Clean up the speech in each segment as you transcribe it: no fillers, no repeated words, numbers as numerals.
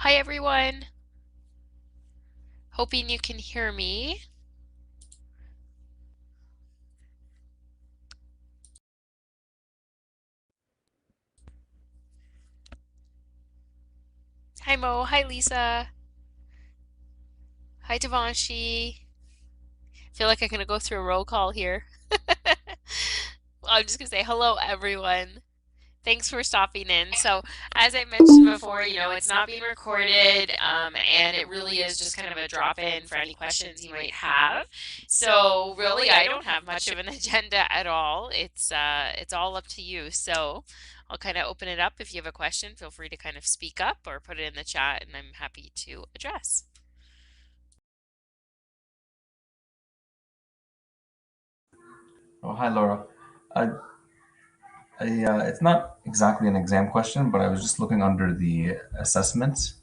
Hi everyone. Hoping you can hear me. Hi Mo. Hi Lisa. Hi Devanshi. Feel like I'm gonna go through a roll call here. I'm just gonna say hello everyone. Thanks for stopping in. So, as I mentioned before, it's not being recorded, and it really is just kind of a drop-in for any questions you might have. So, really, I don't have much of an agenda at all. It's all up to you. So, I'll kind of open it up. If you have a question, feel free to kind of speak up or put it in the chat, and I'm happy to address. Oh, hi, Laura. I, it's not exactly an exam question, but I was just looking under the assessments,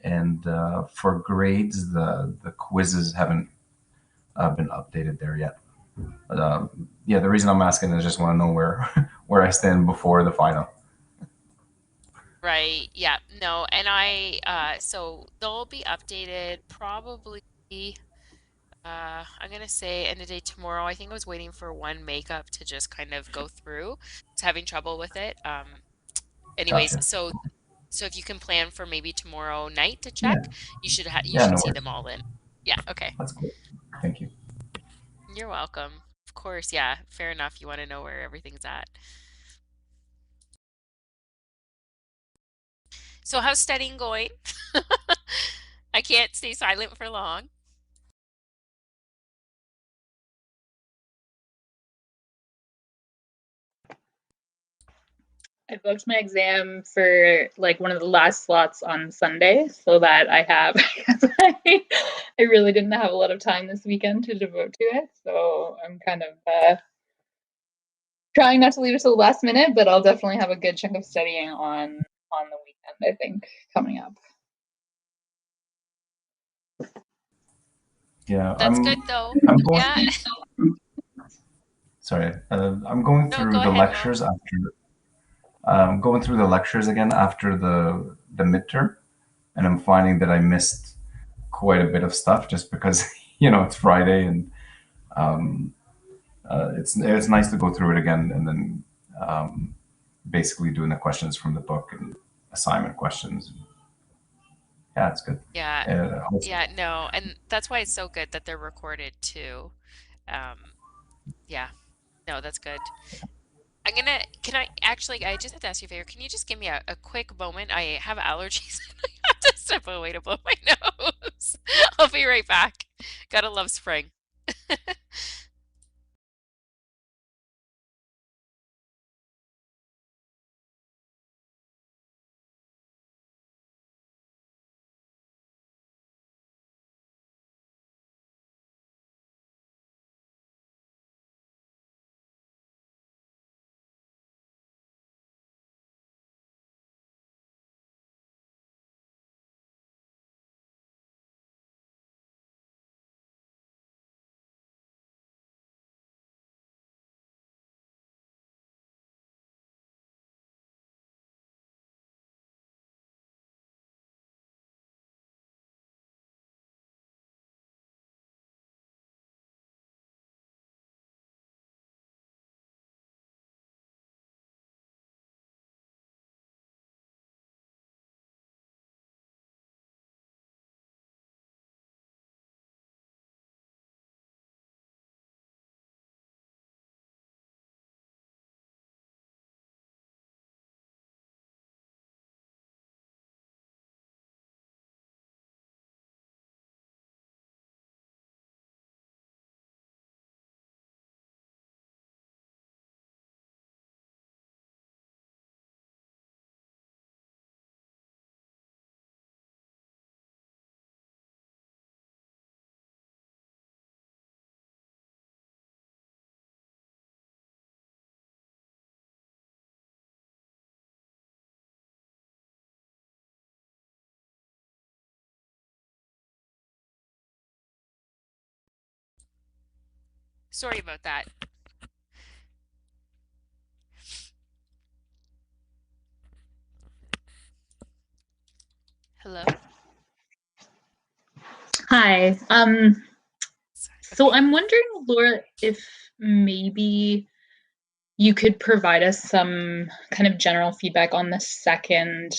and for grades, the quizzes haven't been updated there yet. But yeah, the reason I'm asking is just want to know where where I stand before the final. Right. Yeah. No. And so they'll be updated probably. I'm gonna say end of day tomorrow. I think I was waiting for one makeup to just kind of go through. It's having trouble with it. Anyways, Gotcha. so if you can plan for maybe tomorrow night to Yeah, check, you yeah, should no see worries. them all in. Yeah, okay. That's cool. Thank you. You're welcome. Of course, yeah, fair enough. You want to know where everything's at. So how's studying going? I can't stay silent for long. I booked my exam for like one of the last slots on Sunday so that I have because I really didn't have a lot of time this weekend to devote to it. So I'm kind of trying not to leave it till the last minute, but I'll definitely have a good chunk of studying on the weekend, I think, coming up. Yeah, That's good though. I'm going. Yeah. Sorry, I'm going No, through go the ahead, Mo. lectures after. Going through the lectures again after the midterm, and I'm finding that I missed quite a bit of stuff just because it's Friday and um, it's nice to go through it again and then basically doing the questions from the book and assignment questions. Yeah, it's good. Yeah. Also, Yeah, no, and that's why it's so good that they're recorded too. Um, yeah, no, that's good. Can I actually, I just have to ask you a favor. Can you just give me a quick moment? I have allergies and I have to step away to blow my nose. I'll be right back. Gotta love spring. Sorry about that. Hello? Hi. Sorry. So Okay. I'm wondering, Laura, if maybe you could provide us some kind of general feedback on the second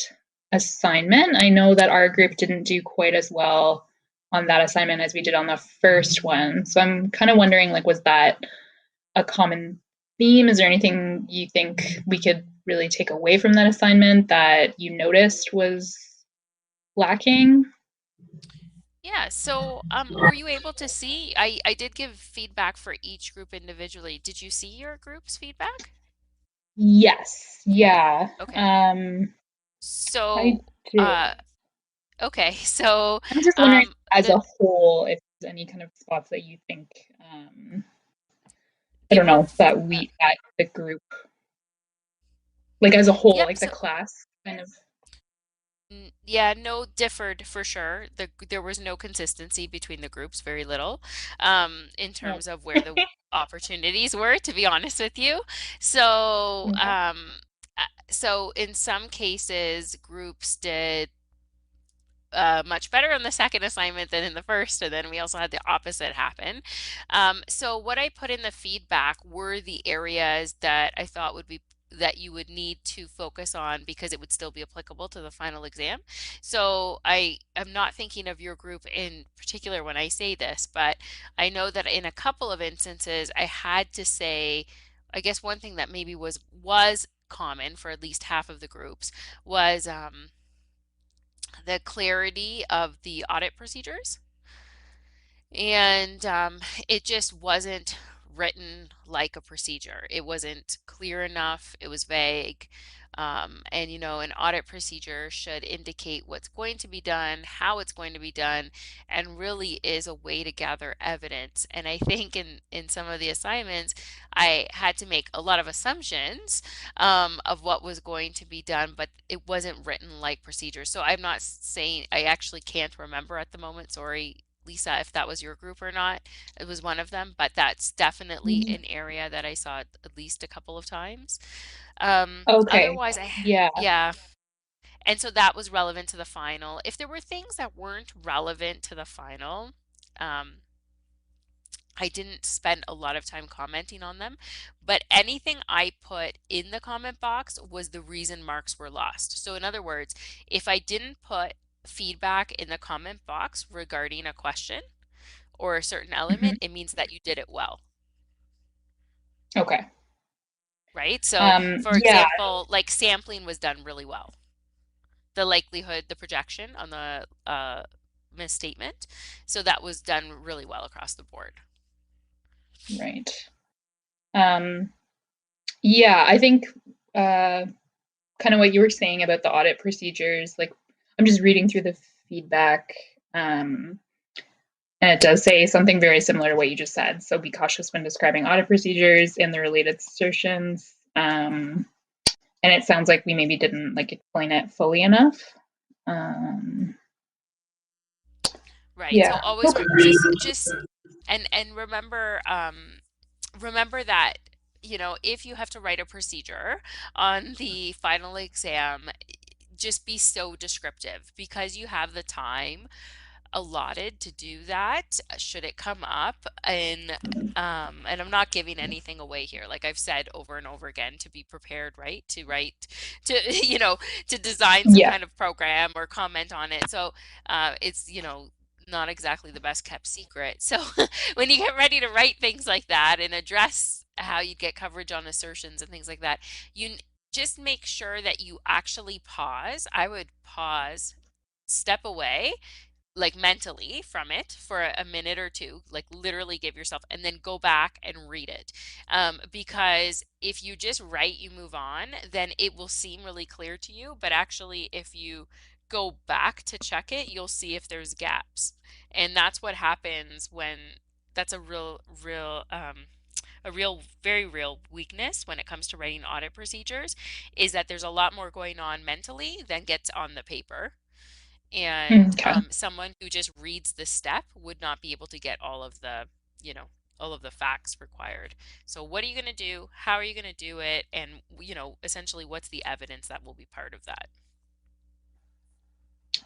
assignment. I know that our group didn't do quite as well on that assignment as we did on the first one. So I'm kind of wondering, like, was that a common theme? Is there anything you think we could really take away from that assignment that you noticed was lacking? Yeah, so were you able to see? I did give feedback for each group individually. Did you see your group's feedback? Yes. Yeah. Okay. I So, did. uh, okay, so I'm just wondering, as the a whole, if there's any kind of spots that you think, I they don't were know, that the group, like as a whole, yep, like the so class, kind of. yeah, no, differed for sure. There was no consistency between the groups, very little, in Oh, terms of where the opportunities were, to be honest with you. So, okay. so in some cases, groups did much better on the second assignment than in the first, and then we also had the opposite happen. So what I put in the feedback were the areas that I thought would be that you would need to focus on because it would still be applicable to the final exam. So I am not thinking of your group in particular when I say this, but I know that in a couple of instances I had to say, I guess one thing that maybe was common for at least half of the groups was the clarity of the audit procedures. And it just wasn't written like a procedure. It wasn't clear enough. It was vague. And you know, an audit procedure should indicate what's going to be done, how it's going to be done, and really is a way to gather evidence. And I think in some of the assignments, I had to make a lot of assumptions of what was going to be done, but it wasn't written like procedure. So I'm not saying I actually can't remember at the moment. Sorry, Lisa, if that was your group or not. It was one of them, but that's definitely Mhm. an area that I saw at least a couple of times. Okay. Otherwise, Yeah. yeah. And so that was relevant to the final. If there were things that weren't relevant to the final, um, I didn't spend a lot of time commenting on them, but anything I put in the comment box was the reason marks were lost. So in other words, if I didn't put feedback in the comment box regarding a question or a certain Mhm. element, it means that you did it well, Okay. right? So for Yeah. example, like sampling was done really well. The likelihood, the projection on the misstatement. So that was done really well across the board. Right. Um, yeah, I think uh, kind of what you were saying about the audit procedures, like I'm just reading through the feedback, and it does say something very similar to what you just said. So be cautious when describing audit procedures and the related assertions. And it sounds like we maybe didn't like explain it fully enough. Um, Right. So yeah. always Okay. just and remember remember that you know if you have to write a procedure on the final exam, just be so descriptive because you have the time allotted to do that should it come up and I'm not giving anything away here like I've said over and over again to be prepared right to write to you know to design some Yeah. kind of program or comment on it so it's you know not exactly the best kept secret so when you get ready to write things like that and address how you get coverage on assertions and things like that you just make sure that you actually pause. I would pause, step away like mentally from it for a minute or two, like literally give yourself, and then go back and read it. Because if you just write, you move on, then it will seem really clear to you. But actually, if you go back to check it, you'll see if there's gaps. And that's what happens when that's a real, very real weakness when it comes to writing audit procedures is that there's a lot more going on mentally than gets on the paper. And Okay. someone who just reads the step would not be able to get all of the, you know, all of the facts required. So what are you going to do? How are you going to do it? And, you know, essentially what's the evidence that will be part of that?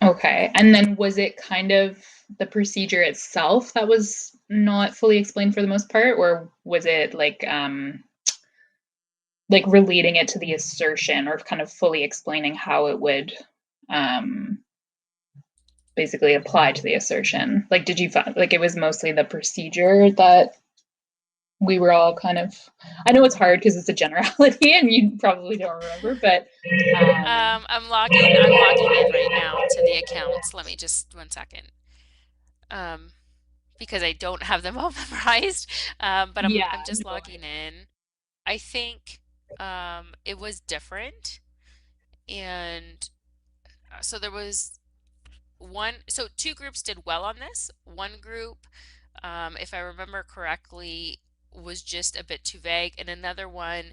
Okay. And then was it kind of the procedure itself that was not fully explained for the most part, or was it like relating it to the assertion or kind of fully explaining how it would um basically apply to the assertion? Like did you find like it was mostly the procedure that we were all kind of, I know it's hard because it's a generality and you probably don't remember, but I'm logging in right now to the accounts. Let me just 1 second. Because I don't have them all memorized. But yeah, I'm just no, logging in. I think it was different, and so there was so two groups did well on this. One group, if I remember correctly, was just a bit too vague, and another one,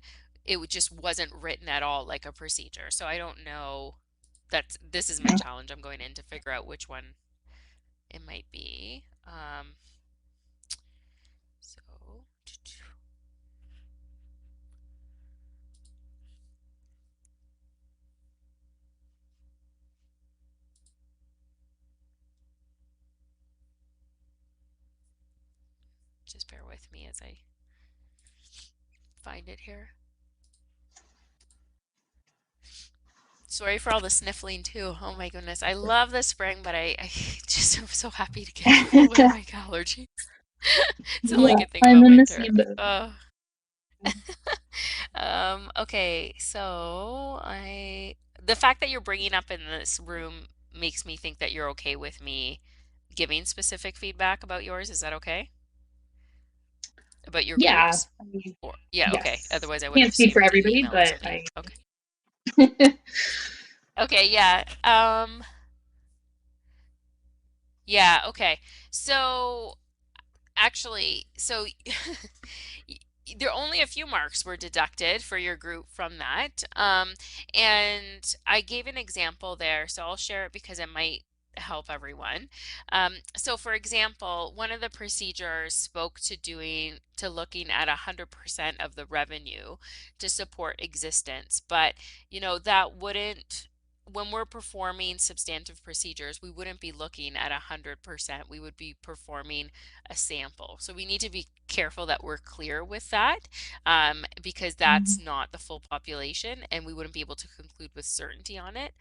just wasn't written at all like a procedure. So I don't know. This is my challenge. I'm going in to figure out which one it might be. So just bear with me as I find it here. Sorry for all the sniffling too. Oh my goodness. I love the spring, but I just am so happy to get over my allergies. It's all I yeah, can think I'm about in the winter. same boat. Oh. Okay, so the fact that you're bringing up in this room makes me think that you're okay with me giving specific feedback about yours. Is that okay? About your Yeah, groups? Or yeah, okay. yes. Otherwise I would Can't have speak for assumed an everybody, email or but something. I Okay. Okay, yeah. Yeah, okay. So actually, so there only a few marks were deducted for your group from that. And I gave an example there, so I'll share it because it might help everyone. So for example, one of the procedures spoke to looking at 100% of the revenue to support existence, but that wouldn't, when we're performing substantive procedures, we wouldn't be looking at 100%. We would be performing a sample. So we need to be careful that we're clear with that, because that's not the full population and we wouldn't be able to conclude with certainty on it.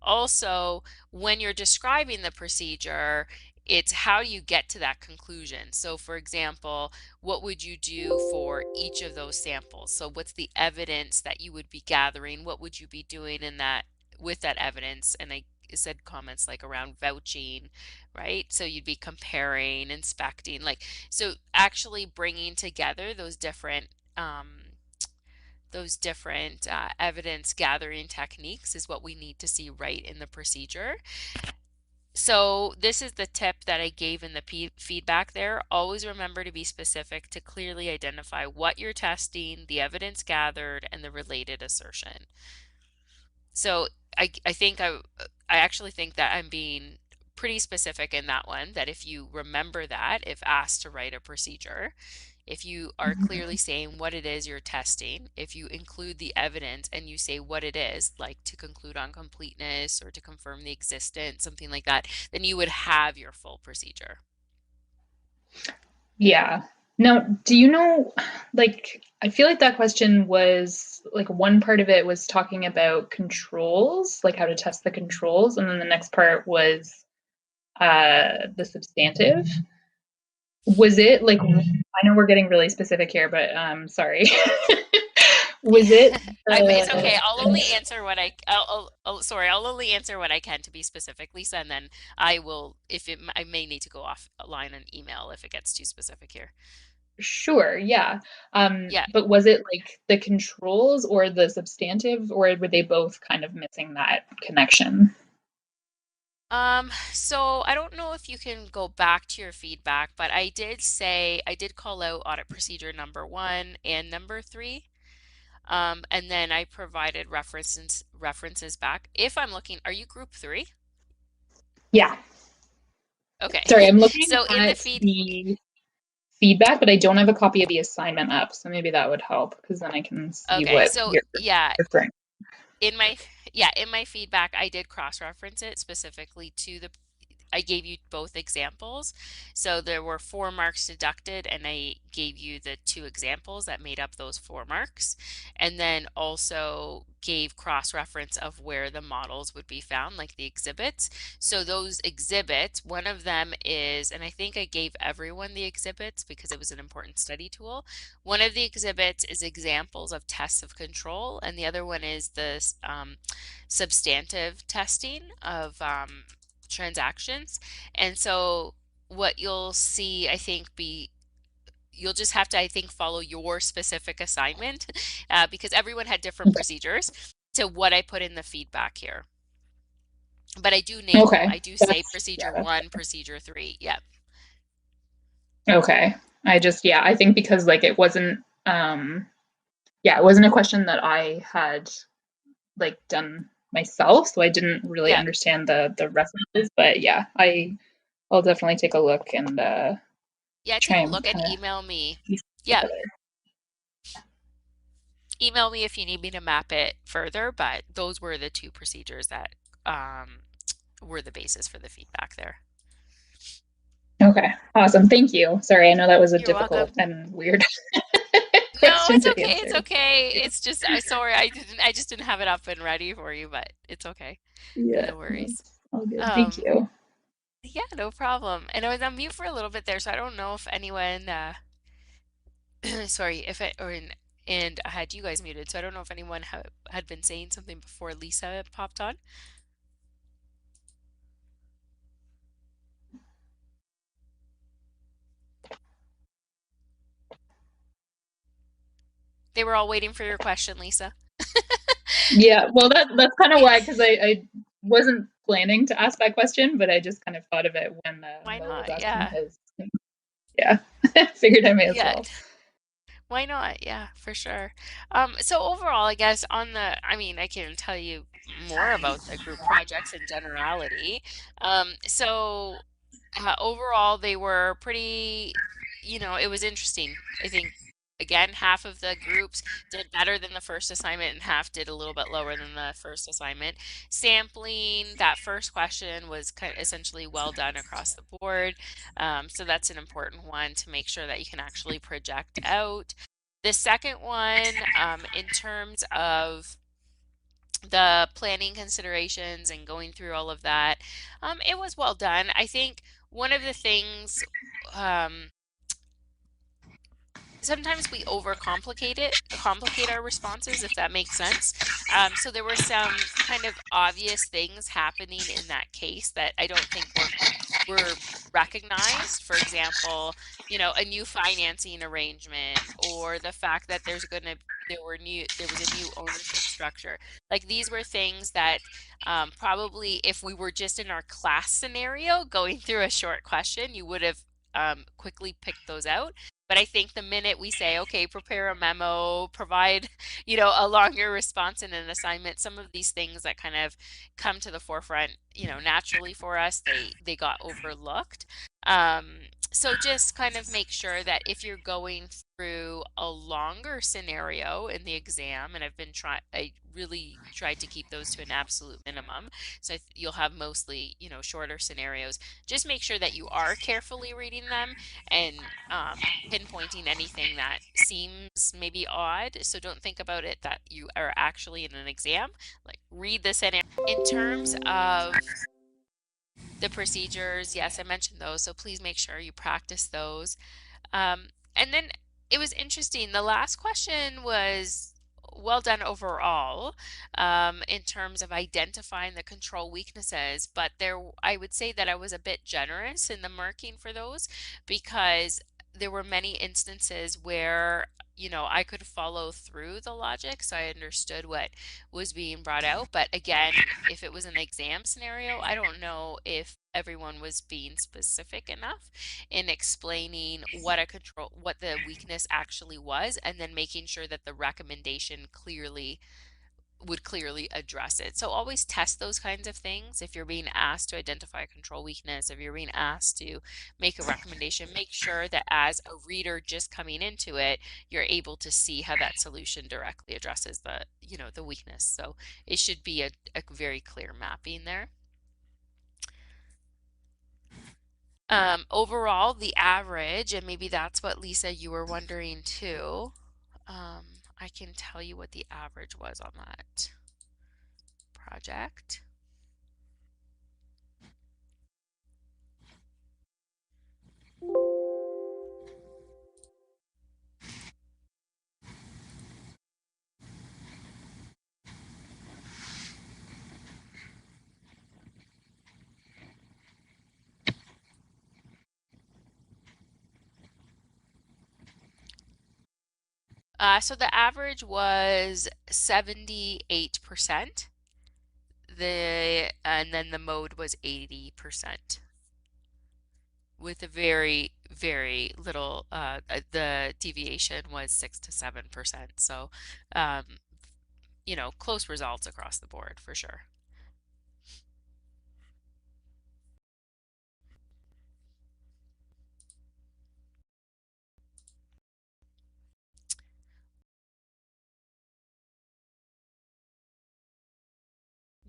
Also, when you're describing the procedure, it's how you get to that conclusion. So for example, what would you do for each of those samples? So what's the evidence that you would be gathering? What would you be doing in that with that evidence? And I said comments like around vouching, right? So you'd be comparing, inspecting, like, so actually bringing together those different evidence gathering techniques is what we need to see right in the procedure. So this is the tip that I gave in the feedback there. Always remember to be specific to clearly identify what you're testing, the evidence gathered, and the related assertion. So I think I actually think that I'm being pretty specific in that one, that if you remember that, if asked to write a procedure, if you are clearly saying what it is you're testing, if you include the evidence and you say what it is, like to conclude on completeness or to confirm the existence, something like that, then you would have your full procedure. yeah. Now, do you know, like, I feel like that question was like one part of it was talking about controls, like how to test the controls, and then the next part was the substantive. Was it like, I know we're getting really specific here, but sorry. Was it It's okay. the, I'll only answer what sorry, I'll only answer what I can to be specific, Lisa, and then I will, I may need to go offline and email if it gets too specific here. sure, yeah. Yeah. But was it like the controls or the substantive, or were they both kind of missing that connection? So I don't know if you can go back to your feedback, but I did call out audit procedure number 1 and number 3. And then I provided references back. If I'm looking, are you group 3? Yeah. Okay. Sorry, I'm looking So in the at feed, the feedback, but I don't have a copy of the assignment up, so maybe that would help because then I can see okay. what So you're yeah, referring. in my yeah, in my feedback, I did cross-reference it specifically to the I gave you both examples. So there were 4 marks deducted, and I gave you the 2 examples that made up those 4 marks. And then also gave cross-reference of where the models would be found, like the exhibits. So those exhibits, one of them is, and I think I gave everyone the exhibits because it was an important study tool. One of the exhibits is examples of tests of control, and the other one is the substantive testing of transactions. And so what you'll see, I think, you'll just have to, I think, follow your specific assignment because everyone had different procedures to what I put in the feedback here. But I do name them. Okay. I do say That's, procedure yeah. 1, procedure 3. Yep. Okay. I think because like it wasn't it wasn't a question that I had like done myself, so I didn't really Yep. understand the references, but yeah, I'll definitely take a look and Yeah, try take a and look and kind of email me. piece it Yep. together. Email me if you need me to map it further, but those were the 2 procedures that were the basis for the feedback there. Okay, awesome. Thank you. Sorry, I know that was a You're welcome. difficult and weird No, question it's to okay. It's answer. okay. It's just sorry, I just didn't have it up and ready for you, but it's okay. Yeah, No worries. that's all good. Thank Um, you. yeah, no problem. And I was on mute for a little bit there, so I don't know if anyone sorry, if it or in, and I had you guys muted, so I don't know if anyone had been saying something before Lisa popped on. They were all waiting for your question, Lisa. Yeah, well, that's kind of why, because I wasn't planning to ask that question, but I just kind of thought of it when Why Mo was not? asking Yeah. his. Yeah, figured I may as Yeah. well. Why not? Yeah, for sure. So overall, I guess I mean, I can tell you more about the group projects in generality. Overall, they were pretty, it was interesting. I think, again, half of the groups did better than the first assignment and half did a little bit lower than the first assignment. Sampling, that first question was essentially well done across the board. So that's an important one to make sure that you can actually project out. The second one, in terms of the planning considerations and going through all of that, it was well done. I think one of the things, um, sometimes we complicate our responses, if that makes sense. So there were some kind of obvious things happening in that case that I don't think were recognized. For example, a new financing arrangement, or the fact that there was a new ownership structure. Like, these were things that probably if we were just in our class scenario going through a short question, you would have quickly picked those out. But I think the minute we say, okay, prepare a memo, provide, a longer response in an assignment, some of these things that kind of come to the forefront, naturally for us, they got overlooked. So just kind of make sure that if you're going through a longer scenario in the exam, and I really tried to keep those to an absolute minimum. So you'll have mostly, shorter scenarios. Just make sure that you are carefully reading them and pinpointing anything that seems maybe odd. So don't think about it that you are actually in an exam. Like, read the scenario. In terms of the procedures, yes, I mentioned those, so please make sure you practice those. And then it was interesting. The last question was well done overall, in terms of identifying the control weaknesses, but I would say that I was a bit generous in the marking for those because there were many instances where, I could follow through the logic, so I understood what was being brought out. But again, if it was an exam scenario, I don't know if everyone was being specific enough in explaining what the weakness actually was, and then making sure that the recommendation clearly would clearly address it. So always test those kinds of things. If you're being asked to identify a control weakness, if you're being asked to make a recommendation, make sure that as a reader just coming into it, you're able to see how that solution directly addresses the, the weakness. So it should be a very clear mapping there. Overall, the average, and maybe that's what Lisa, you were wondering too. I can tell you what the average was on that project. So the average was 78%. And then the mode was 80%. With a very, very little, the deviation was 6 to 7%. So, close results across the board for sure.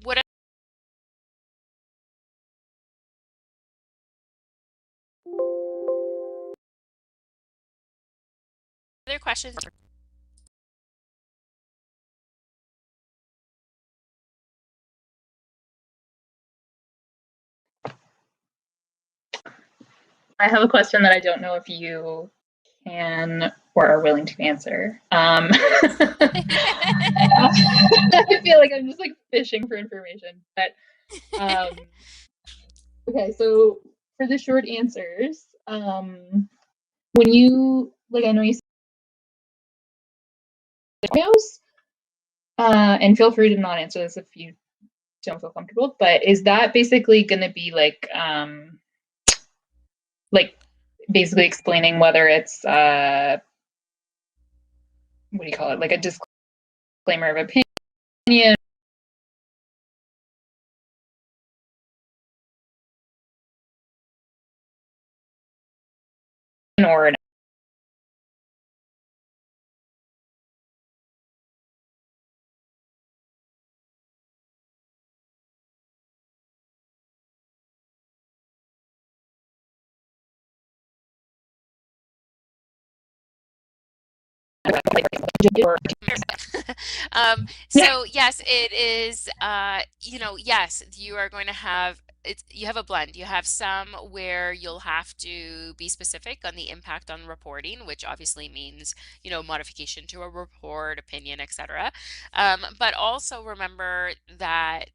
What other questions? I have a question that I don't know if you can or are willing to answer. I feel like I'm just like fishing for information, but okay. So for the short answers, when you I know you said scenarios, and feel free to not answer this if you don't feel comfortable. But is that basically going to be like basically explaining whether it's what do you call it, like a disclaimer of opinion or an So yes, it is, yes, you are going to have you have a blend. You have some where you'll have to be specific on the impact on reporting, which obviously means, modification to a report, opinion, etc. But also remember that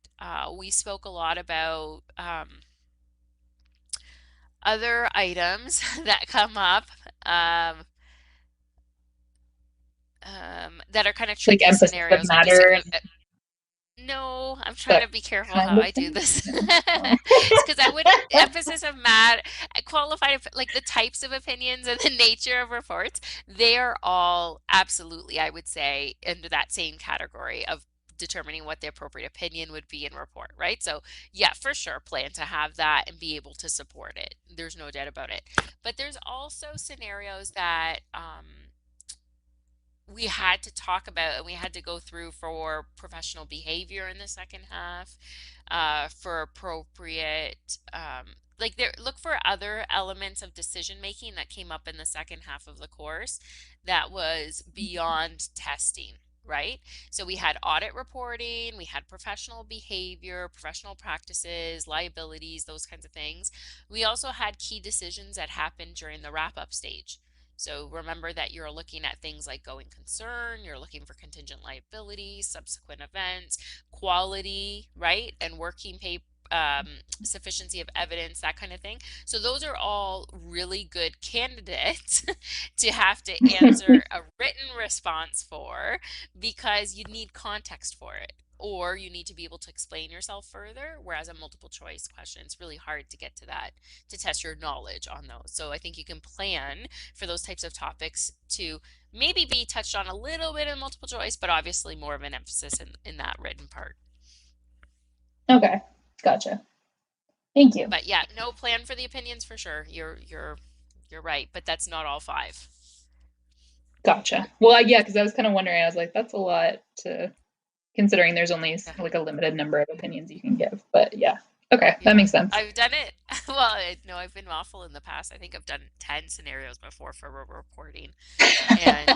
we spoke a lot about other items that come up that are kind of like tricky emphasis of scenarios. matter No, I'm trying to be careful kind how of I do thing? this. Because I wouldn't emphasis of matter, qualified, like the types of opinions and the nature of reports, they are all absolutely, I would say, under that same category of determining what the appropriate opinion would be in report, right? So yeah, for sure, plan to have that and be able to support it. There's no doubt about it. But there's also scenarios that we had to talk about and we had to go through for professional behavior in the second half, for appropriate, look for other elements of decision making that came up in the second half of the course that was beyond testing, right? So we had audit reporting, we had professional behavior, professional practices, liabilities, those kinds of things. We also had key decisions that happened during the wrap-up stage. So remember that you're looking at things like going concern, you're looking for contingent liability, subsequent events, quality, right? And working paper, sufficiency of evidence, that kind of thing. So those are all really good candidates to have to answer a written response for, because you need context for it. or you need to be able to explain yourself further, whereas a multiple choice question, it's really hard to get to that, to test your knowledge on those. So I think you can plan for those types of topics to maybe be touched on a little bit in multiple choice, but obviously more of an emphasis in that written part. Okay, gotcha. Thank you. But yeah, no plan for the opinions for sure. You're right, but that's not all 5. Gotcha. Well, yeah, because I was kind of wondering, I was like, that's a lot to considering there's only Yeah. like a limited number of opinions you can give. But yeah, okay, that makes sense. I've done it. Well, no, I've been awful in the past. I think I've done 10 scenarios before for reporting. And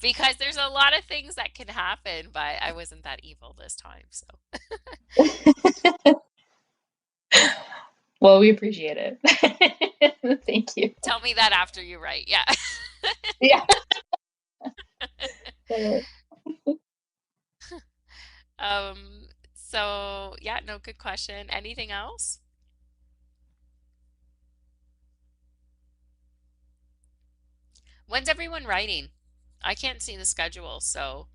because there's a lot of things that can happen, but I wasn't that evil this time. So, Well, we appreciate it. Thank you. tell me that after you write. Yeah. Yeah. So yeah, no, good question. Anything else? When's everyone writing? I can't see the schedule, so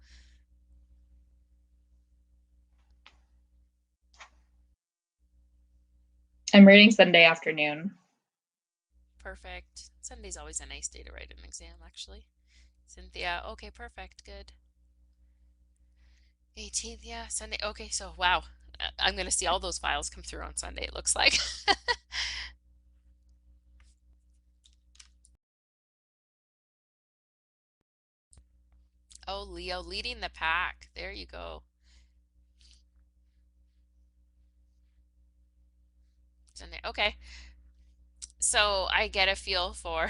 I'm writing Sunday afternoon. perfect. Sunday's always a nice day to write an exam, actually. Cynthia, okay, perfect, good. 18th, yeah, Sunday. Okay, so wow, I'm gonna see all those files come through on Sunday, it looks like. Oh, Leo, leading the pack. There you go. Sunday. Okay. So I get a feel for,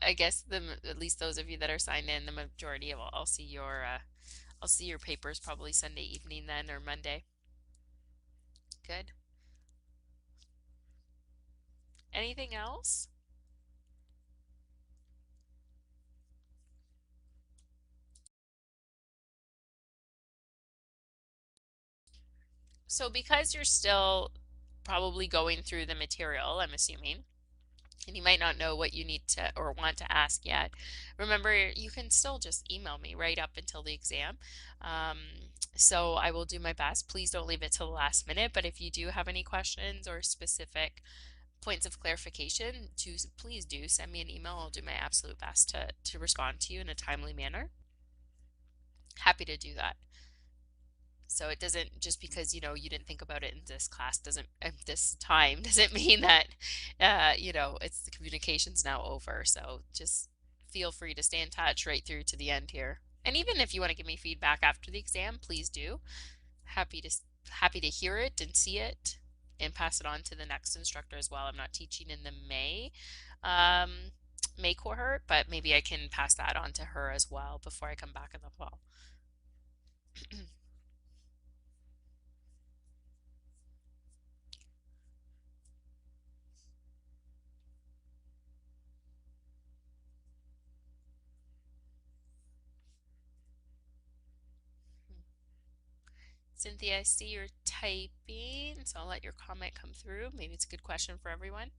I guess at least those of you that are signed in, the majority of I'll see your papers probably Sunday evening then or Monday. Good. Anything else? So because you're still probably going through the material, I'm assuming, and you might not know what you need to or want to ask yet, remember you can still just email me right up until the exam. So I will do my best. Please don't leave it till the last minute, but if you do have any questions or specific points of clarification, please do send me an email. I'll do my absolute best to respond to you in a timely manner. Happy to do that. So it doesn't, just because, you know, you didn't think about it in this class doesn't, this time doesn't mean that, you know, it's the communication's now over. So just feel free to stay in touch right through to the end here. And even if you want to give me feedback after the exam, please do. Happy to hear it and see it and pass it on to the next instructor as well. I'm not teaching in the May cohort, but maybe I can pass that on to her as well before I come back in the fall. Cynthia, I see you're typing, so I'll let your comment come through. Maybe it's a good question for everyone.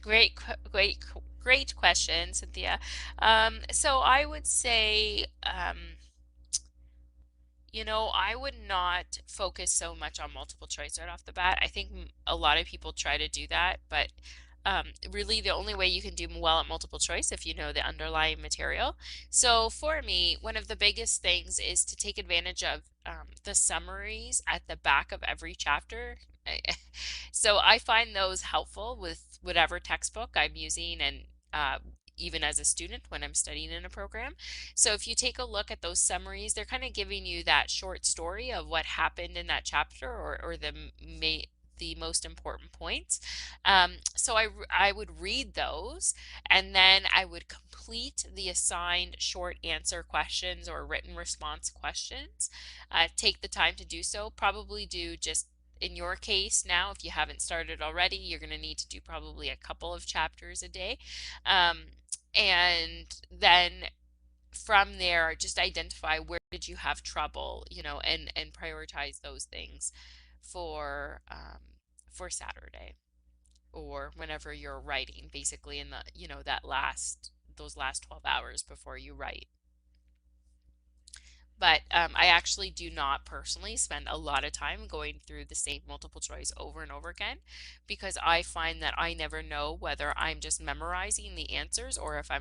Great, great question, Cynthia. So I would say, you know, I would not focus so much on multiple choice right off the bat. I think a lot of people try to do that, but really the only way you can do well at multiple choice if you know the underlying material. So for me, one of the biggest things is to take advantage of the summaries at the back of every chapter. So I find those helpful with whatever textbook I'm using, and even as a student when I'm studying in a program. So if you take a look at those summaries, they're kind of giving you that short story of what happened in that chapter, or the most important points. So I would read those, and then I would complete the assigned short answer questions or written response questions. Take the time to do so. Probably do just in your case now, if you haven't started already, you're going to need to do probably a couple of chapters a day. Um, and then from there, just identify where did you have trouble, and prioritize those things for Saturday or whenever you're writing, basically in those last 12 hours before you write. But I actually do not personally spend a lot of time going through the same multiple choice over and over again, because I find that I never know whether I'm just memorizing the answers or if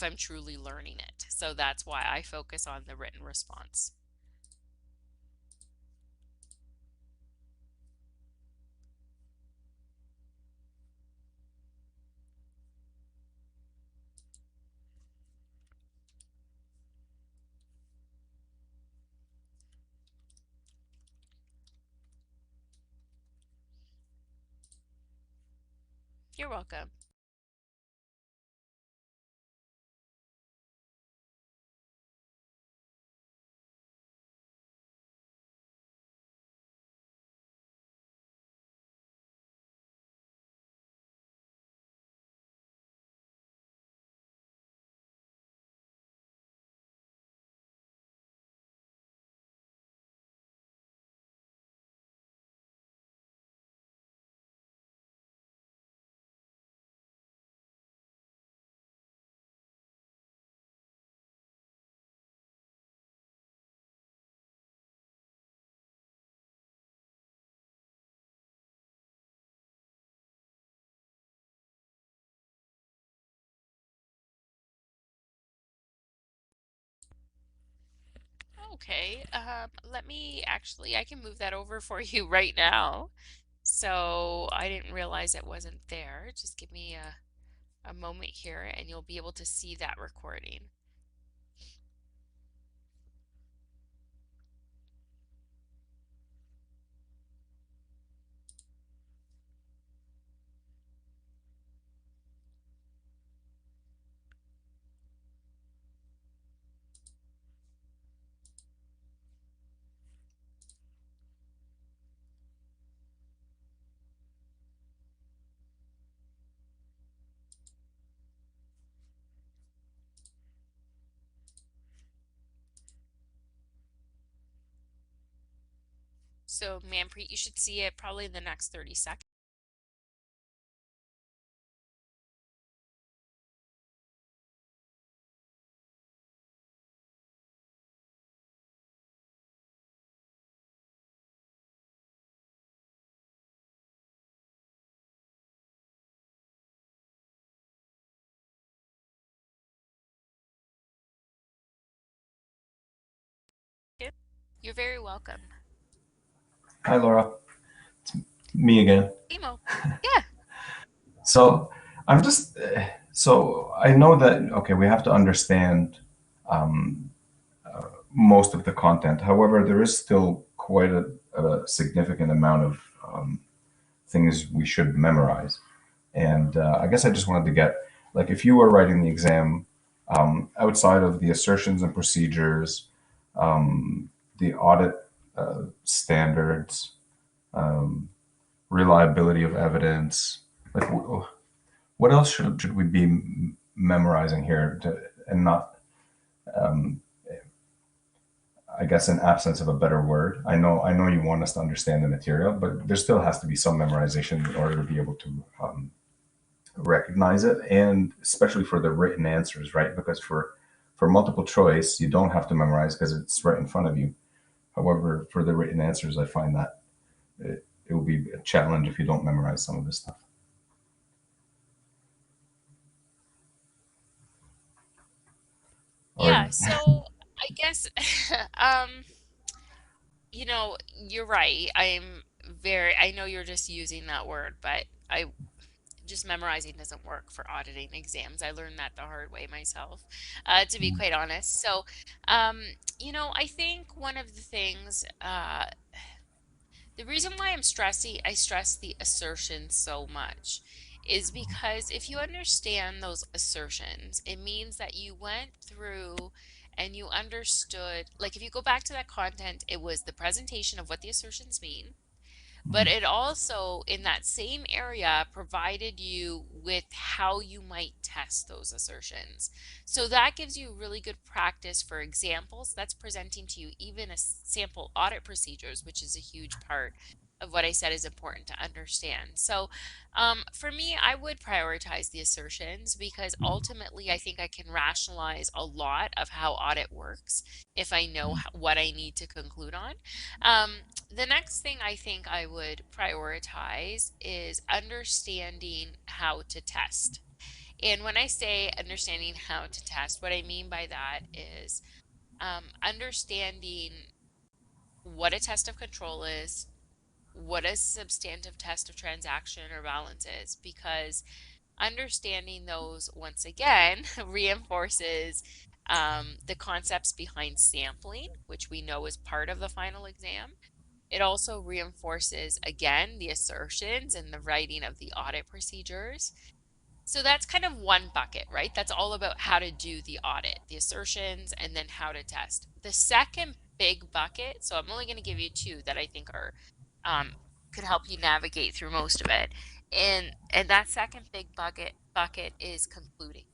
I'm truly learning it. So that's why I focus on the written response. You're welcome. Okay, I can move that over for you right now. So I didn't realize it wasn't there. Just give me a moment here and you'll be able to see that recording. So Manpreet, you should see it probably in the next 30 seconds. You're very welcome. Hi, Laura. It's me again. Emo. Yeah. So I'm just so I know that okay, we have to understand um, most of the content. However, there is still quite a significant amount of things we should memorize. And I guess I just wanted to get like if you were writing the exam outside of the assertions and procedures, the audit standards, um, reliability of evidence, like what else should we be memorizing here and not I guess in absence of a better word. I know you want us to understand the material, but there still has to be some memorization in order to be able to recognize it, and especially for the written answers, right? Because for multiple choice, you don't have to memorize because it's right in front of you. However, for the written answers, I find that it will be a challenge if you don't memorize some of this stuff. Or Yeah, so I guess um you're right. I know you're just using that word, but I just memorizing doesn't work for auditing exams. I learned that the hard way myself, to be quite honest. So, um, I think one of the things, the reason why I stress the assertions so much is because if you understand those assertions, it means that you went through and you understood, like if you go back to that content, it was the presentation of what the assertions mean. but it also, in that same area, provided you with how you might test those assertions. So that gives you really good practice for examples. That's presenting to you even a sample audit procedures, which is a huge part of what I said is important to understand. So for me, I would prioritize the assertions because ultimately I think I can rationalize a lot of how audit works if I know what I need to conclude on. The next thing I think I would prioritize is understanding how to test. And when I say understanding how to test, what I mean by that is understanding what a test of control is, what a substantive test of transaction or balance is, because understanding those once again reinforces the concepts behind sampling, which we know is part of the final exam. It also reinforces, again, the assertions and the writing of the audit procedures. So that's kind of one bucket, right? That's all about how to do the audit, the assertions, and then how to test. The second big bucket, so I'm only going to give you two that I think are could help you navigate through most of it. And that second big bucket is concluding,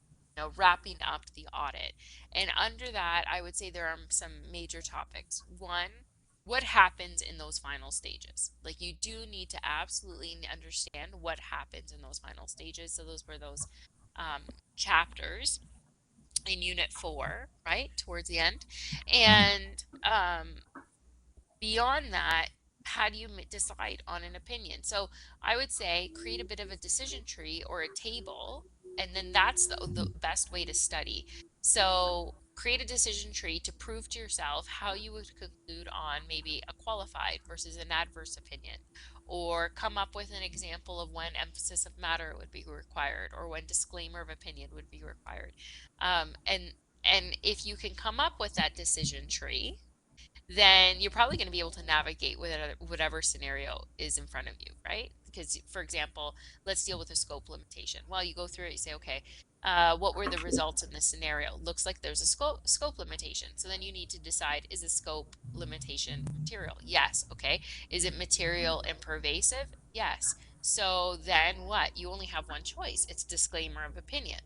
wrapping up the audit. And under that, I would say there are some major topics. One, what happens in those final stages? Like, you do need to absolutely understand what happens in those final stages. So those were those chapters in unit 4, right, towards the end. And beyond that, how do you decide on an opinion? So I would say create a bit of a decision tree or a table, and then that's the best way to study. So create a decision tree to prove to yourself how you would conclude on maybe a qualified versus an adverse opinion, or come up with an example of when emphasis of matter would be required or when disclaimer of opinion would be required. And if you can come up with that decision tree, then you're probably going to be able to navigate with whatever scenario is in front of you, right? Because, for example, let's deal with a scope limitation. Well, you go through it, you say, okay, what were the results in this scenario? Looks like there's a scope limitation. So then you need to decide, is a scope limitation material? Yes. Okay. Is it material and pervasive? Yes. So then what? You only have one choice. It's disclaimer of opinion,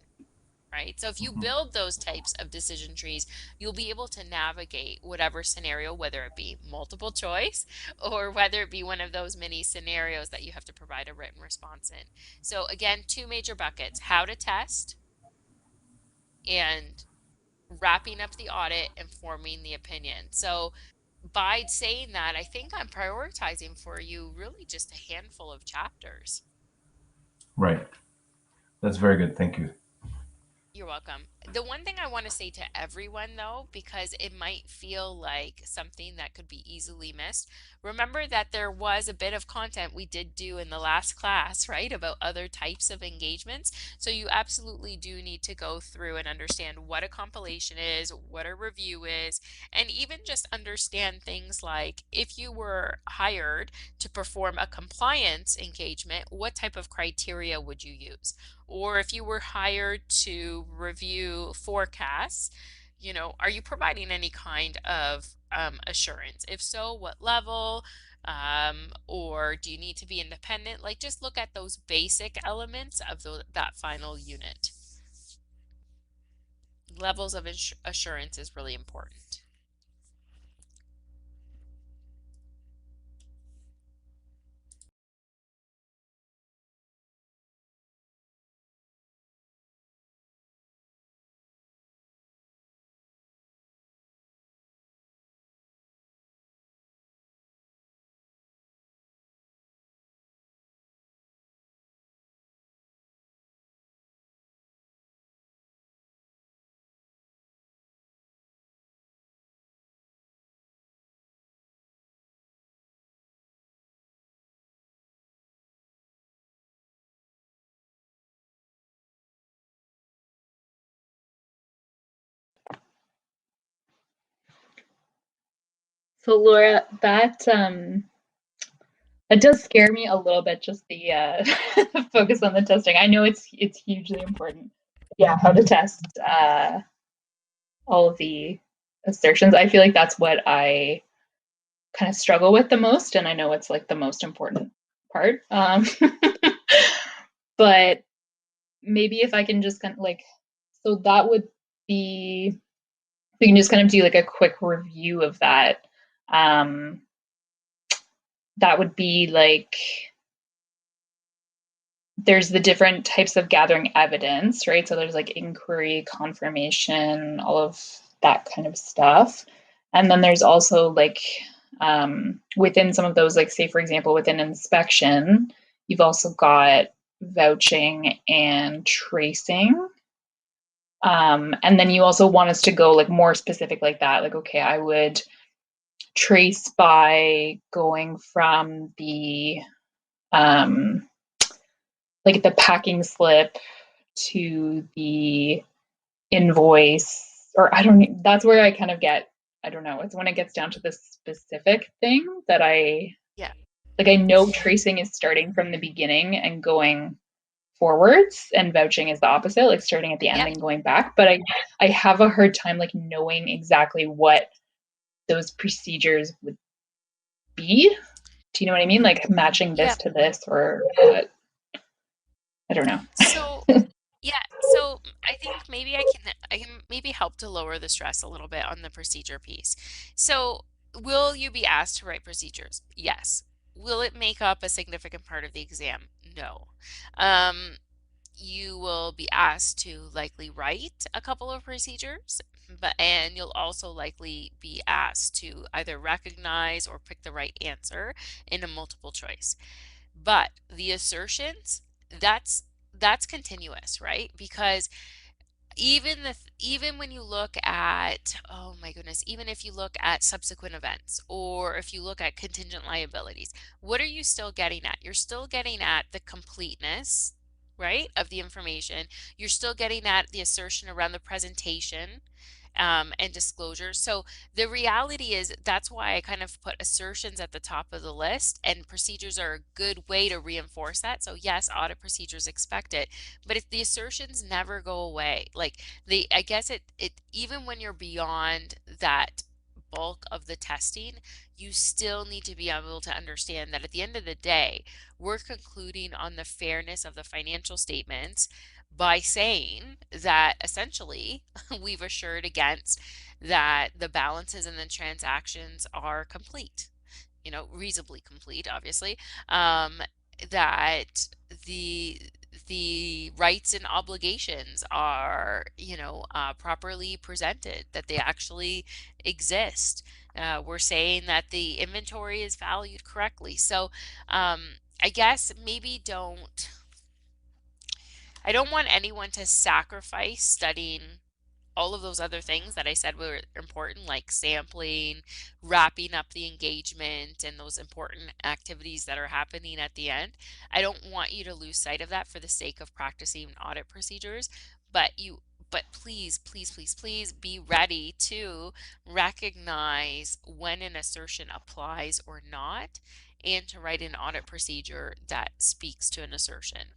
right? So if you build those types of decision trees, you'll be able to navigate whatever scenario, whether it be multiple choice or whether it be one of those many scenarios that you have to provide a written response in. So again, two major buckets: how to test and wrapping up the audit and forming the opinion. So by saying that, I think I'm prioritizing for you really just a handful of chapters. Right. That's very good. Thank you. You're welcome. The one thing I want to say to everyone, though, because it might feel like something that could be easily missed, remember that there was a bit of content we did do in the last class, right, about other types of engagements. So you absolutely do need to go through and understand what a compilation is, what a review is, and even just understand things like, if you were hired to perform a compliance engagement, what type of criteria would you use? Or if you were hired to review forecasts, are you providing any kind of assurance? If so, what level? Or do you need to be independent? Like, just look at those basic elements of that final unit. Levels of assurance is really important. So Laura, that it does scare me a little bit, just the focus on the testing. I know it's hugely important. Yeah, how to test all of the assertions. I feel like that's what I kind of struggle with the most, and I know it's like the most important part. But maybe if I can just kind of like, so that would be, we can just kind of do like a quick review of that. That would be like, there's the different types of gathering evidence, right? So there's like inquiry, confirmation, all of that kind of stuff. And then there's also like within some of those, like say for example, within inspection, you've also got vouching and tracing. And then you also want us to go like more specific like that. Like, okay, I would trace by going from the like the packing slip to the invoice, or I don't, that's where I kind of get, I don't know, it's when it gets down to the specific thing that Yeah. like I know tracing is starting from the beginning and going forwards, and vouching is the opposite, like starting at the end Yep. and going back. But I have a hard time like knowing exactly what those procedures would be. Do you know what I mean? Like matching this Yep. to this, or what? I don't know. So, yeah, so I think maybe I can maybe help to lower the stress a little bit on the procedure piece. So, will you be asked to write procedures? Yes. Will it make up a significant part of the exam? No. Um, you will be asked to likely write a couple of procedures, and you'll also likely be asked to either recognize or pick the right answer in a multiple choice. But the assertions, that's that's continuous, right? Because even when you look at, oh my goodness, even if you look at subsequent events or if you look at contingent liabilities, what are you still getting at? You're still getting at the completeness, right, of the information. You're still getting at the assertion around the presentation, and disclosure. So the reality is that's why I kind of put assertions at the top of the list, and procedures are a good way to reinforce that. So yes, audit procedures expect it, but if the assertions never go away, like I guess it even when you're beyond that bulk of the testing, you still need to be able to understand that at the end of the day, we're concluding on the fairness of the financial statements by saying that essentially we've assured against that the balances and the transactions are complete, reasonably complete, obviously, that the the rights and obligations are, properly presented, that they actually exist. We're saying that the inventory is valued correctly. So, I guess maybe I don't want anyone to sacrifice studying all of those other things that I said were important, like sampling, wrapping up the engagement, and those important activities that are happening at the end. I don't want you to lose sight of that for the sake of practicing audit procedures, but please, please, please, please be ready to recognize when an assertion applies or not, and to write an audit procedure that speaks to an assertion.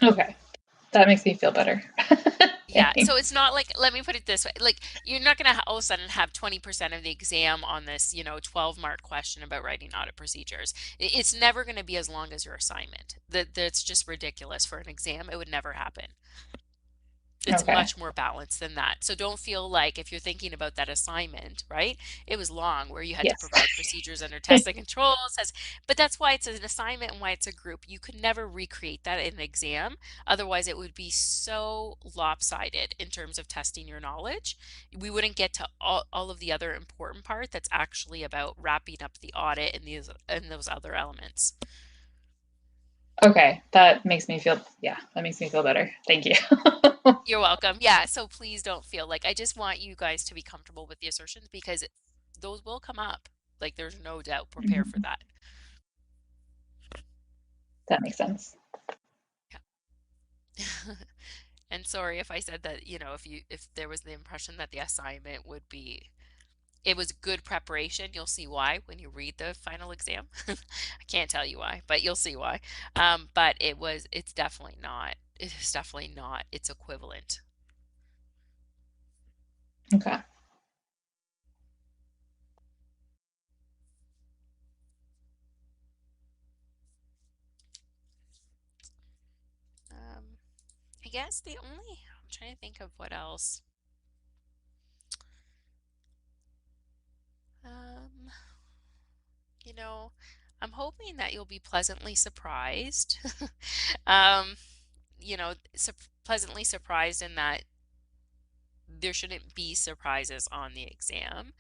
Okay, that makes me feel better. Yeah, so Thanks. it's not like, let me put it this way, like you're not going to all of a sudden have 20% of the exam on this, 12-mark question about writing audit procedures. It's never going to be as long as your assignment. That's just ridiculous for an exam. It would never happen. It's Okay. much more balanced than that. So don't feel like if you're thinking about that assignment, right? It was long where you had to Yes. provide procedures under tests and controls. But that's why it's an assignment and why it's a group. You could never recreate that in an exam. Otherwise, it would be so lopsided in terms of testing your knowledge. We wouldn't get to all of the other important part that's actually about wrapping up the audit and those other elements. Okay, that makes me feel, yeah, that makes me feel better. Thank you. You're welcome. Yeah, so please don't feel like, I just want you guys to be comfortable with the assertions because those will come up. Like there's no doubt. Prepare for Mhm. that. That makes sense. Yeah. And sorry if I said that, if there was the impression that the assignment would be, it was good preparation. You'll see why when you read the final exam. I can't tell you why, but you'll see why. But it is definitely not its equivalent. Okay. I guess I'm trying to think of what else. Um, you know, I'm hoping that you'll be pleasantly surprised. Um, pleasantly surprised in that there shouldn't be surprises on the exam.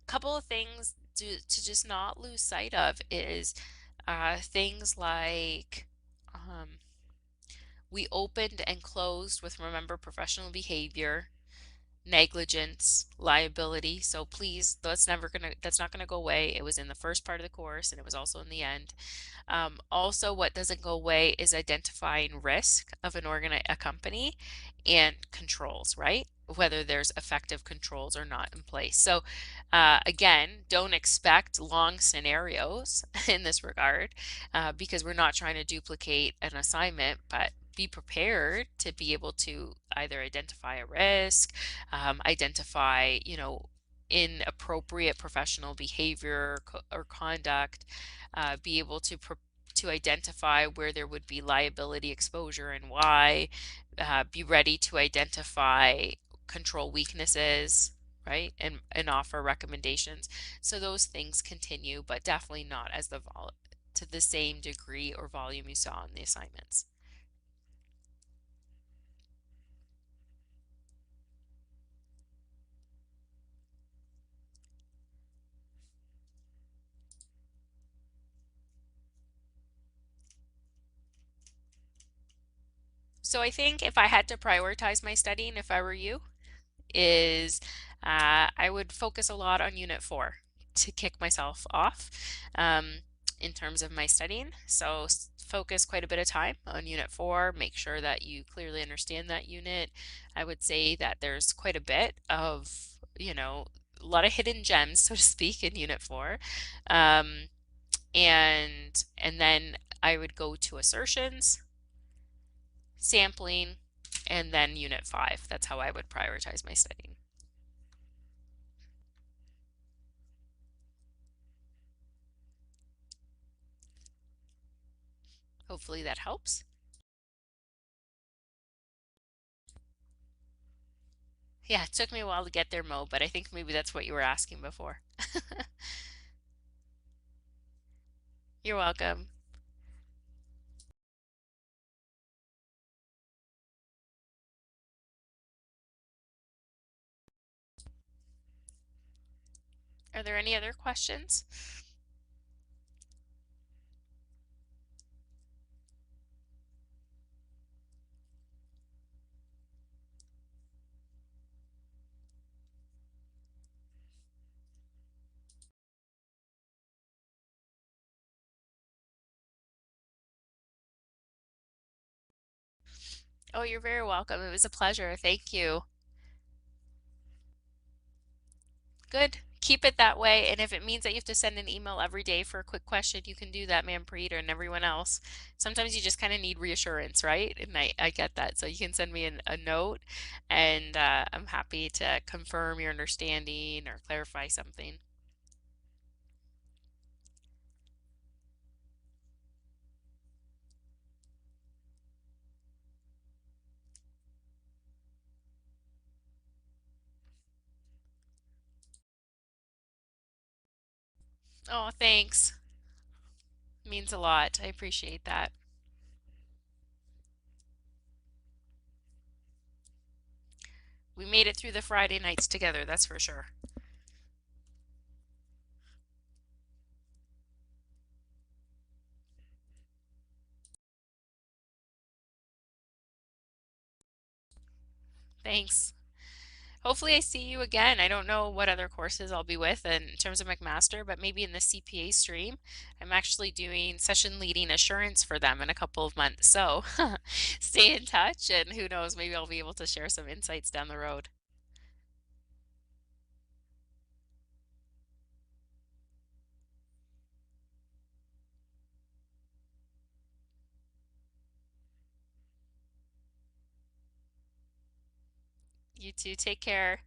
Couple of things to just not lose sight of is things like we opened and closed with remember professional behavior, negligence, liability. So please, that's not gonna go away. It was in the first part of the course and it was also in the end. Also, what doesn't go away is identifying risk of a company and controls, right? Whether there's effective controls or not in place. So again, don't expect long scenarios in this regard because we're not trying to duplicate an assignment, but be prepared to be able to either identify a risk, identify, inappropriate professional behavior or conduct, be able to identify where there would be liability exposure and why, be ready to identify control weaknesses, right? And offer recommendations. So those things continue, but definitely not as to the same degree or volume you saw in the assignments. So I think if I had to prioritize my studying, if I were you, is I would focus a lot on Unit 4 to kick myself off in terms of my studying. So focus quite a bit of time on Unit 4, make sure that you clearly understand that unit. I would say that there's quite a bit of, a lot of hidden gems, so to speak, in Unit 4. Um, and then I would go to assertions, sampling, and then Unit 5. That's how I would prioritize my studying. Hopefully that helps. Yeah, it took me a while to get there, Mo, but I think maybe that's what you were asking before. You're welcome. Are there any other questions? Oh, you're very welcome. It was a pleasure. Thank you. Good. Keep it that way. And if it means that you have to send an email every day for a quick question, you can do that, Manpreet, and everyone else. Sometimes you just kind of need reassurance, right? And I get that. So you can send me a note, and I'm happy to confirm your understanding or clarify something. Oh, thanks. Means a lot. I appreciate that. We made it through the Friday nights together, that's for sure. Thanks. Hopefully I see you again. I don't know what other courses I'll be with in terms of McMaster, but maybe in the CPA stream. I'm actually doing session leading assurance for them in a couple of months. So stay in touch and who knows, maybe I'll be able to share some insights down the road. You too. Take care.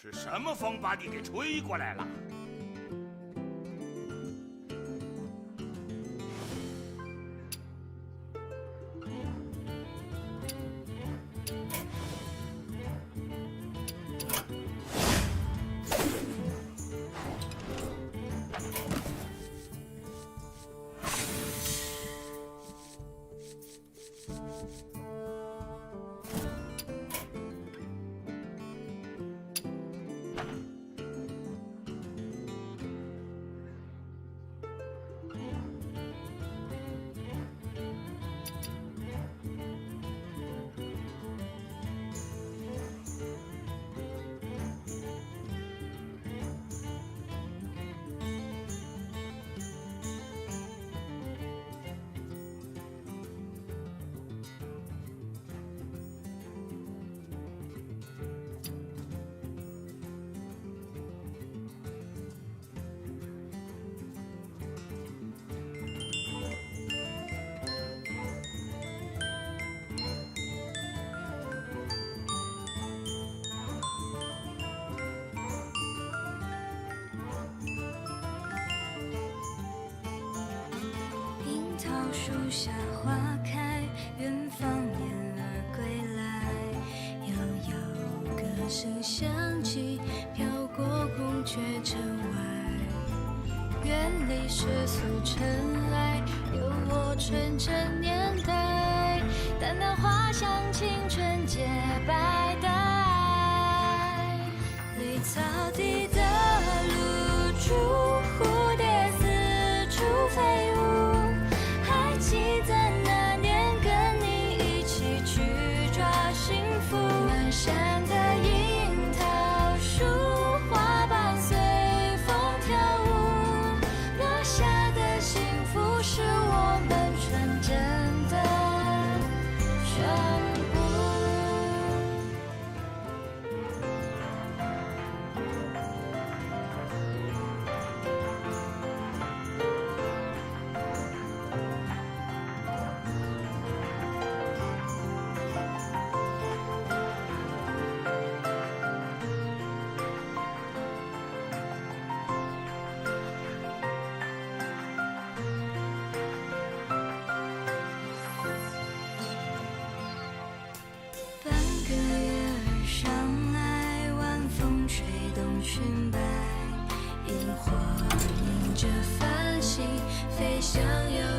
是什么风把你给吹过来了？树下花开，远方燕儿归来，遥遥歌声响起，飘过孔雀城外。远离世俗尘埃，有我纯真年代，淡淡花香，青春洁白的爱。绿草地的露珠，蝴蝶四处飞舞。记得那年跟你一起去抓幸福，满山的樱桃树，花瓣随风跳舞，落下的幸福是我们纯真的全部。裙摆，萤火映着繁星，飞向遥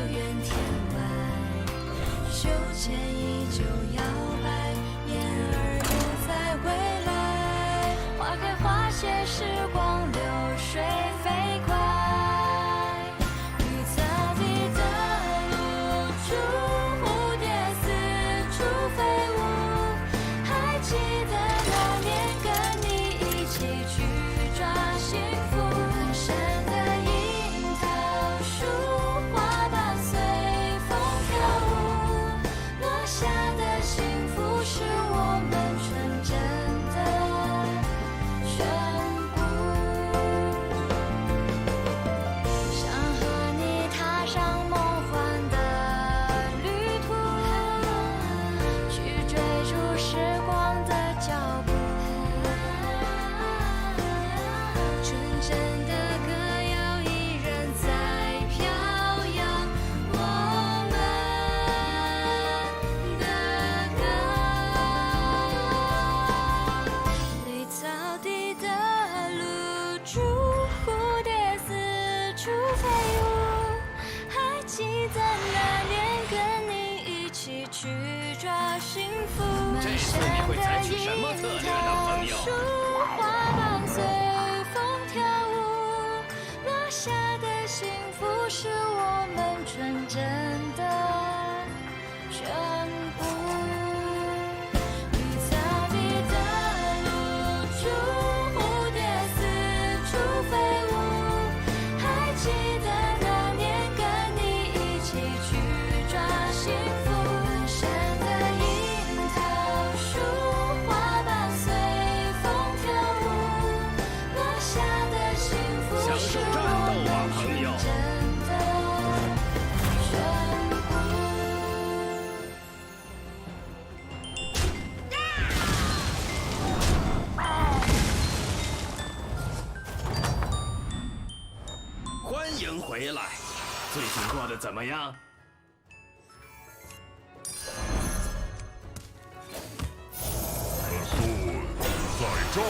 远天外。秋千依旧摇摆，燕儿又在归来。花开花谢，时光流水飞快。绿草地的露珠，蝴蝶四处飞舞。还记得那年跟你一起去抓幸福，满山的樱桃树，花瓣随风跳舞，落下的幸福是我们纯真的全部。想和你踏上梦幻的旅途，去追逐时光的脚步。纯真的歌谣依然在飘扬，我们的歌。绿草地的露珠，蝴蝶四处飞舞。还记得那年跟你一起去抓幸福，这满次你会采山的取什么策略呢，樱桃朋友？树，花瓣随风跳舞，落下的幸福是我们纯真的全部。绿草地的露珠，蝴蝶四处飞舞。还记得那年跟你一起去抓幸福，满山的樱桃树，花瓣随风跳舞，落下的幸福享是受战斗吧，我们朋友纯真的回来，最近过得怎么样？在召唤。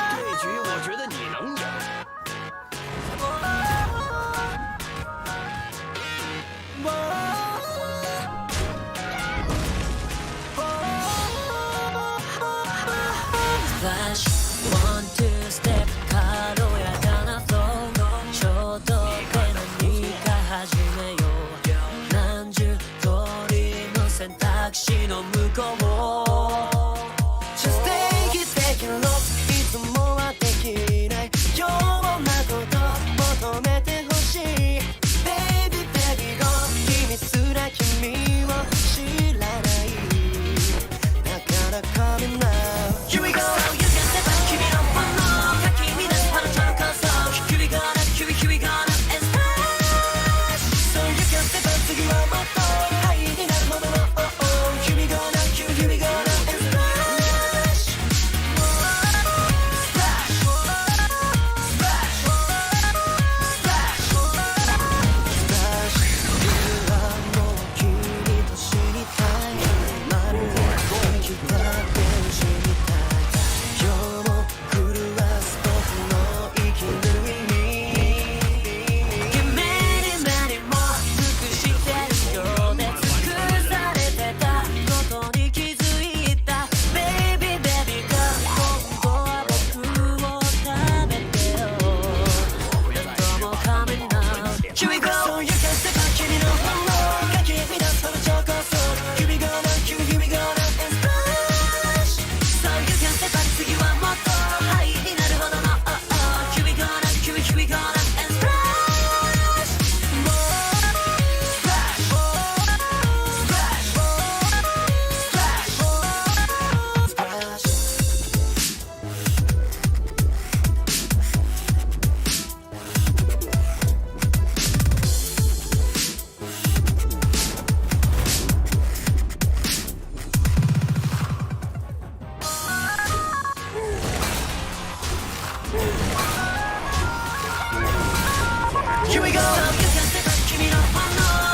这局我觉得你能赢。Flash, 1, 2 step 軽やかなフロー衝動で何か始めよう何十通りの選択肢の向こう Just take it, take it low いつもはできないようなこと求めてほしい Baby, baby, go 君すら君を知らないだから Come now Here we go So you can step up 君のものかき乱すパラチョコソー Here we gonna, here we gonna and splash So you can step up 次はもっとハイになるほどの Oh oh Here we gonna, here we gonna and splash Splash Splash Splash Splash 僕はもう君と知りたいまるで気分で知りたい今日も狂わす僕の生きる意味夢に目にも尽くしてるようで尽くされてたことに気づいた Baby baby girl 今度は僕を食べてよ何度も coming now Here we go So you can step up 君の炎かき乱すパラチョコソー Here we gonna, here we gonna and splash So you can step up 次はもっとハイになるほどの Oh oh Here we gonna, here we gonna and splash Splash Splash Splash Splash Here we go So you can step up 君の炎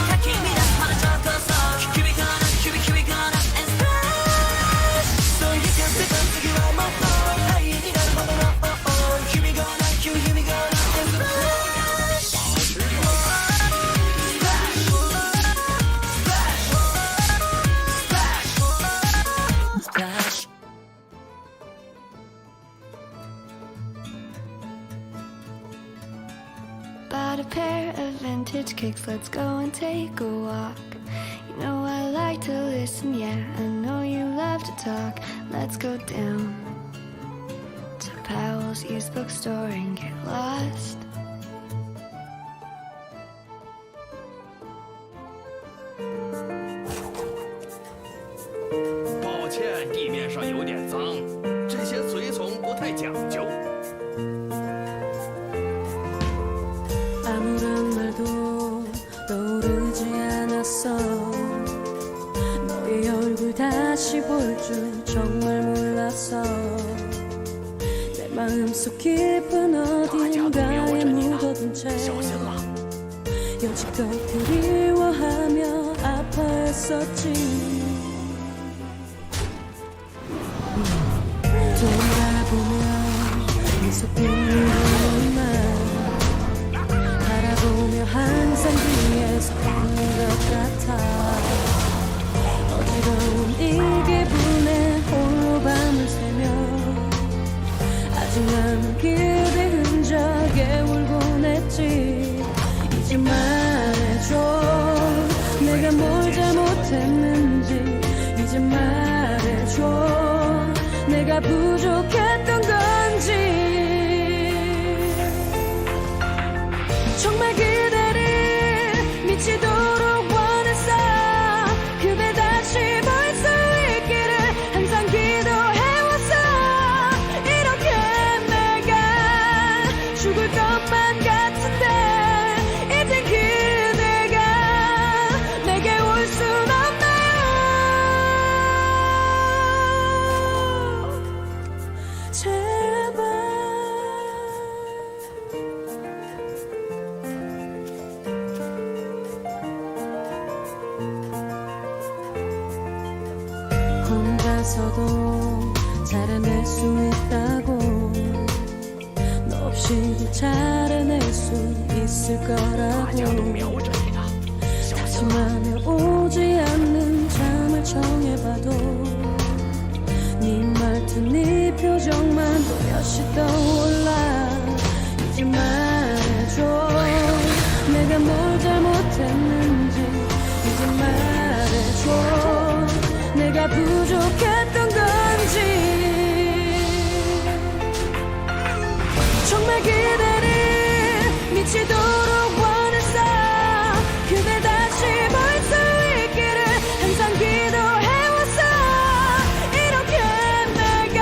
かき乱すパラチョコソー Here we gonna, here we gonna and splash So you can step up 次はもっとハイになるほどの Oh oh Here we gonna, here we gonna and splash Splash Splash Splash Bought a pair of vintage kicks, let's go and take a walk. You know I like to listen, yeah, I know you love to talk. Let's go down to Powell's used bookstore and get lost. 抱歉，地面上有点脏，这些随从不太讲究。 아무런 말도 떠오르지 않았어 너의 얼굴 다시 볼 줄 정말 몰랐어 내 마음속 깊은 어딘가에 묻어둔 채 小心了。 여지껏 그리워하며 아파했었지 돌아보면 계속 빛나는 날 바라보며 항상 뒤에서 보는 것 같아 어지러운 이 기분에 홀로 밤을 새며 아직 남은 그대 흔적에 울곤 했지 이제 말해줘 내가 뭘 잘못했는지 이제 말해줘 내가 부족했던 건지 정말 그대를 미치도록 원했어 아파서도 잘해낼 수 있다고 너 없이도 잘해낼 수 있을 거라고 다짐하며 오지 않는 잠을 청해봐도 네 말투 네 표정만 또렷이 떠올라 이제 말해줘 내가 뭘 잘못했는지 이제 말해줘 내가 부족했던 건지 정말 그대를 미치도록 원했어 그대 다시 볼 수 있기를 항상 기도해왔어 이렇게 내가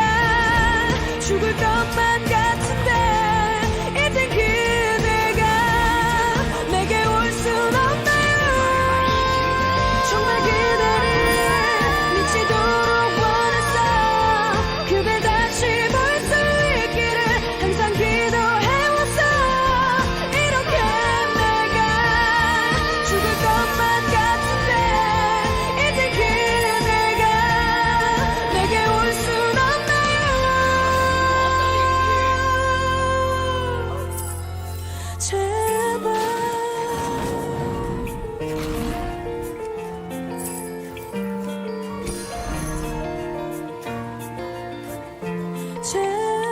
죽을 것만 같은데 이젠 그대가 내게 올 순 없나요 정말 그대를 미치도록 원했어 그대 다시 볼 수 있기를 항상 기도해왔어 이렇게 내가 죽을 것만 같은데 이제 그대가 내게 올 순 없나요 제발 제발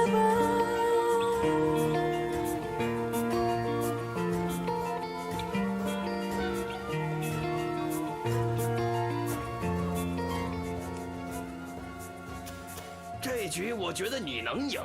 这局我觉得你能赢。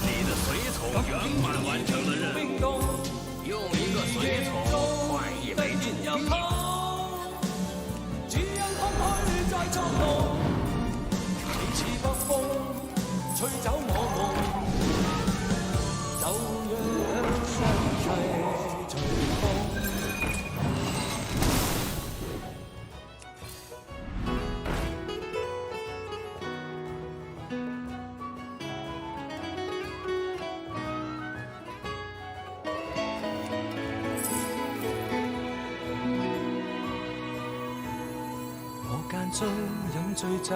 你的随从圆满完成了任务，用一个随从换一枚助力。我間中飲醉酒，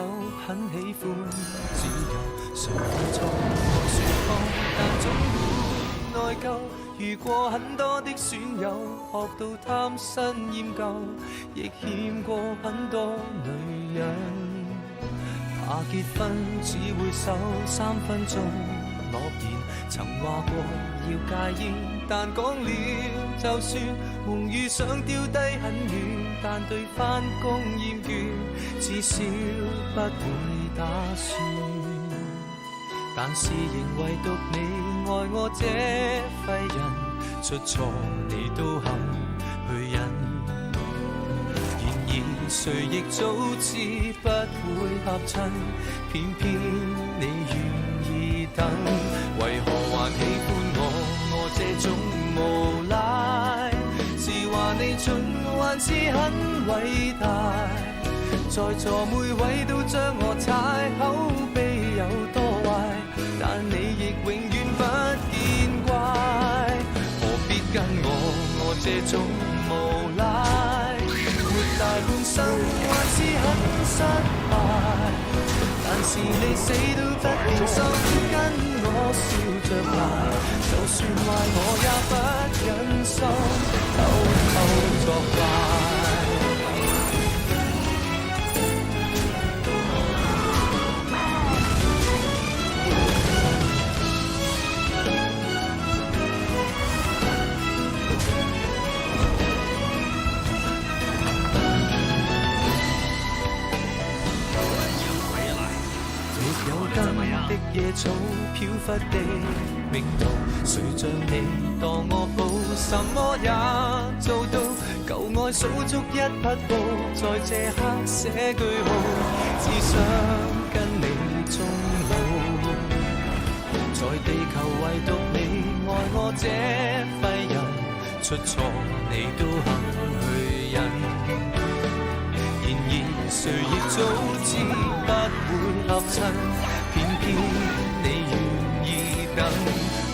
很喜歡自由，誰會錯我説謊，但總會內疚。遇過很多的損友，學到貪新厭舊，亦欠過很多女人。怕結婚只會守3分鐘諾言，曾話過要戒煙，但講了就算，夢遇想丟低很遠，但對返工厭倦，至少不會打算。但是仍唯獨你愛我這廢人，出錯你都肯去忍。然而誰亦早知不會合襯，偏偏你願意等，為何還喜歡我這種無賴？是話你盡還是很偉大，在座每位都將我踩，口碑有多壞，但你亦永遠不見怪，何必跟我這種無賴？活大半生還是很失敗，但是你死都不變心，跟我笑着賴，就算壞我也不忍心偷偷作怪。的野草飄忽的命途，誰像你當我寶，什麼也做到，舊愛數足一匹布，在這刻寫句號，只想跟你終老。在地球唯獨你愛我這廢人，出錯你都肯去忍。然而誰亦早知不會合襯，偏偏你願意等，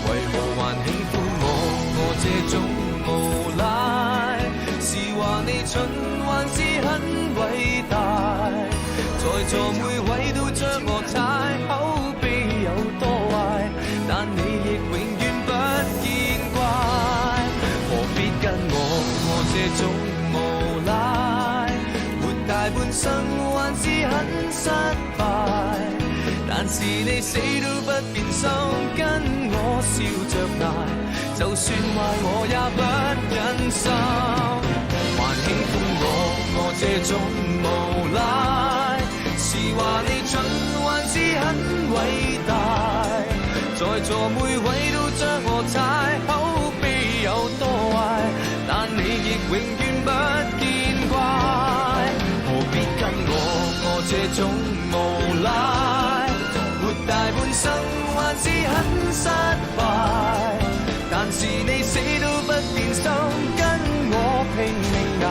為何還喜歡我這種無賴？是話你蠢還是很偉大？在座每位都將我踩，口碑有多壞，但你亦永遠不見怪。何必跟我這種無賴？活大半生還是很失敗，但是你死都不變心，跟我笑着捱，就算壞我也不忍心。還喜歡我這種無賴，是話你蠢還是很偉大？在座每位都將我踩，口碑有多壞，但你亦永遠不見怪。何必跟我這種無賴？活大半生還是很失敗，但是你死都不變心，跟我拼命捱，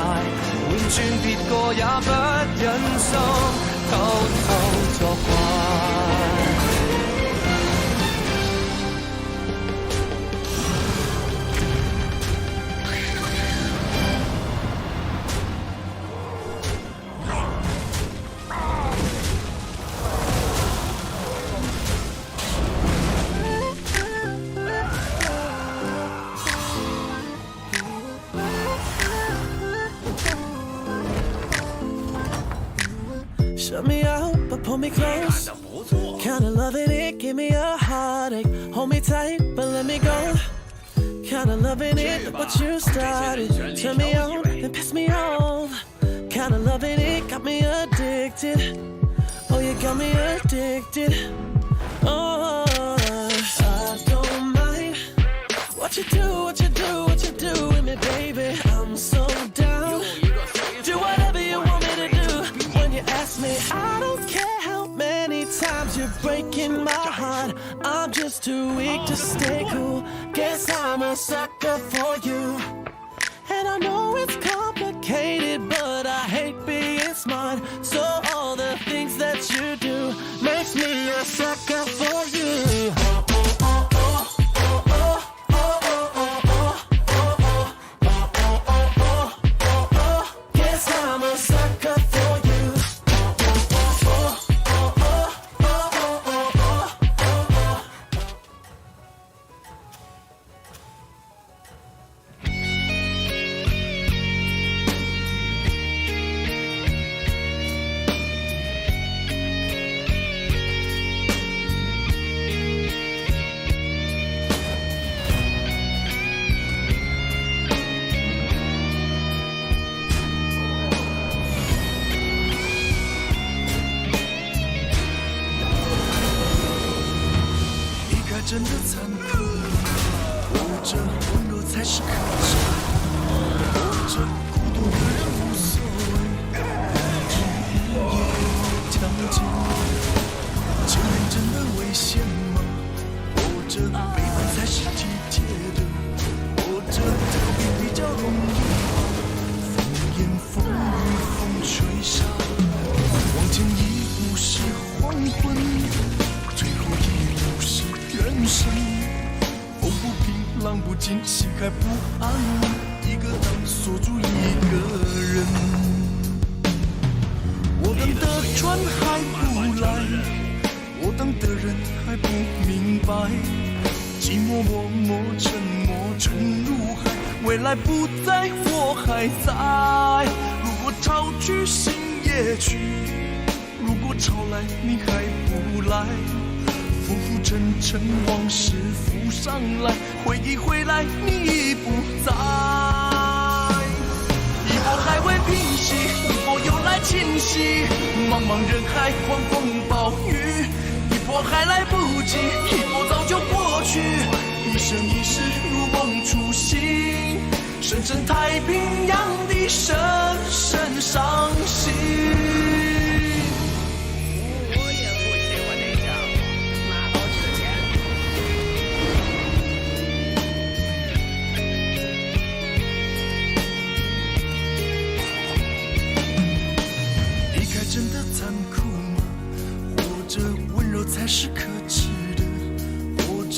換轉別個也不忍心，偷偷作怪。Shut me out, but pull me close. Kinda loving it, give me a heartache. Hold me tight, but let me go. Kinda loving it, but you started. Turn me on, then piss me off. Kinda loving it, got me addicted. Oh, you got me addicted. Oh, I don't mind what you do, what you do, what you do with me, baby. I'm so down. Do whatever you want me to do. When you ask me, I don't care how many times you're breaking my heart. I'm just too weak to stay cool. Guess I'm a sucker for you. And I know it's complicated, but I hate being smart. So all the things that you do makes me a sucker for you. Guess I'm a sucker for you.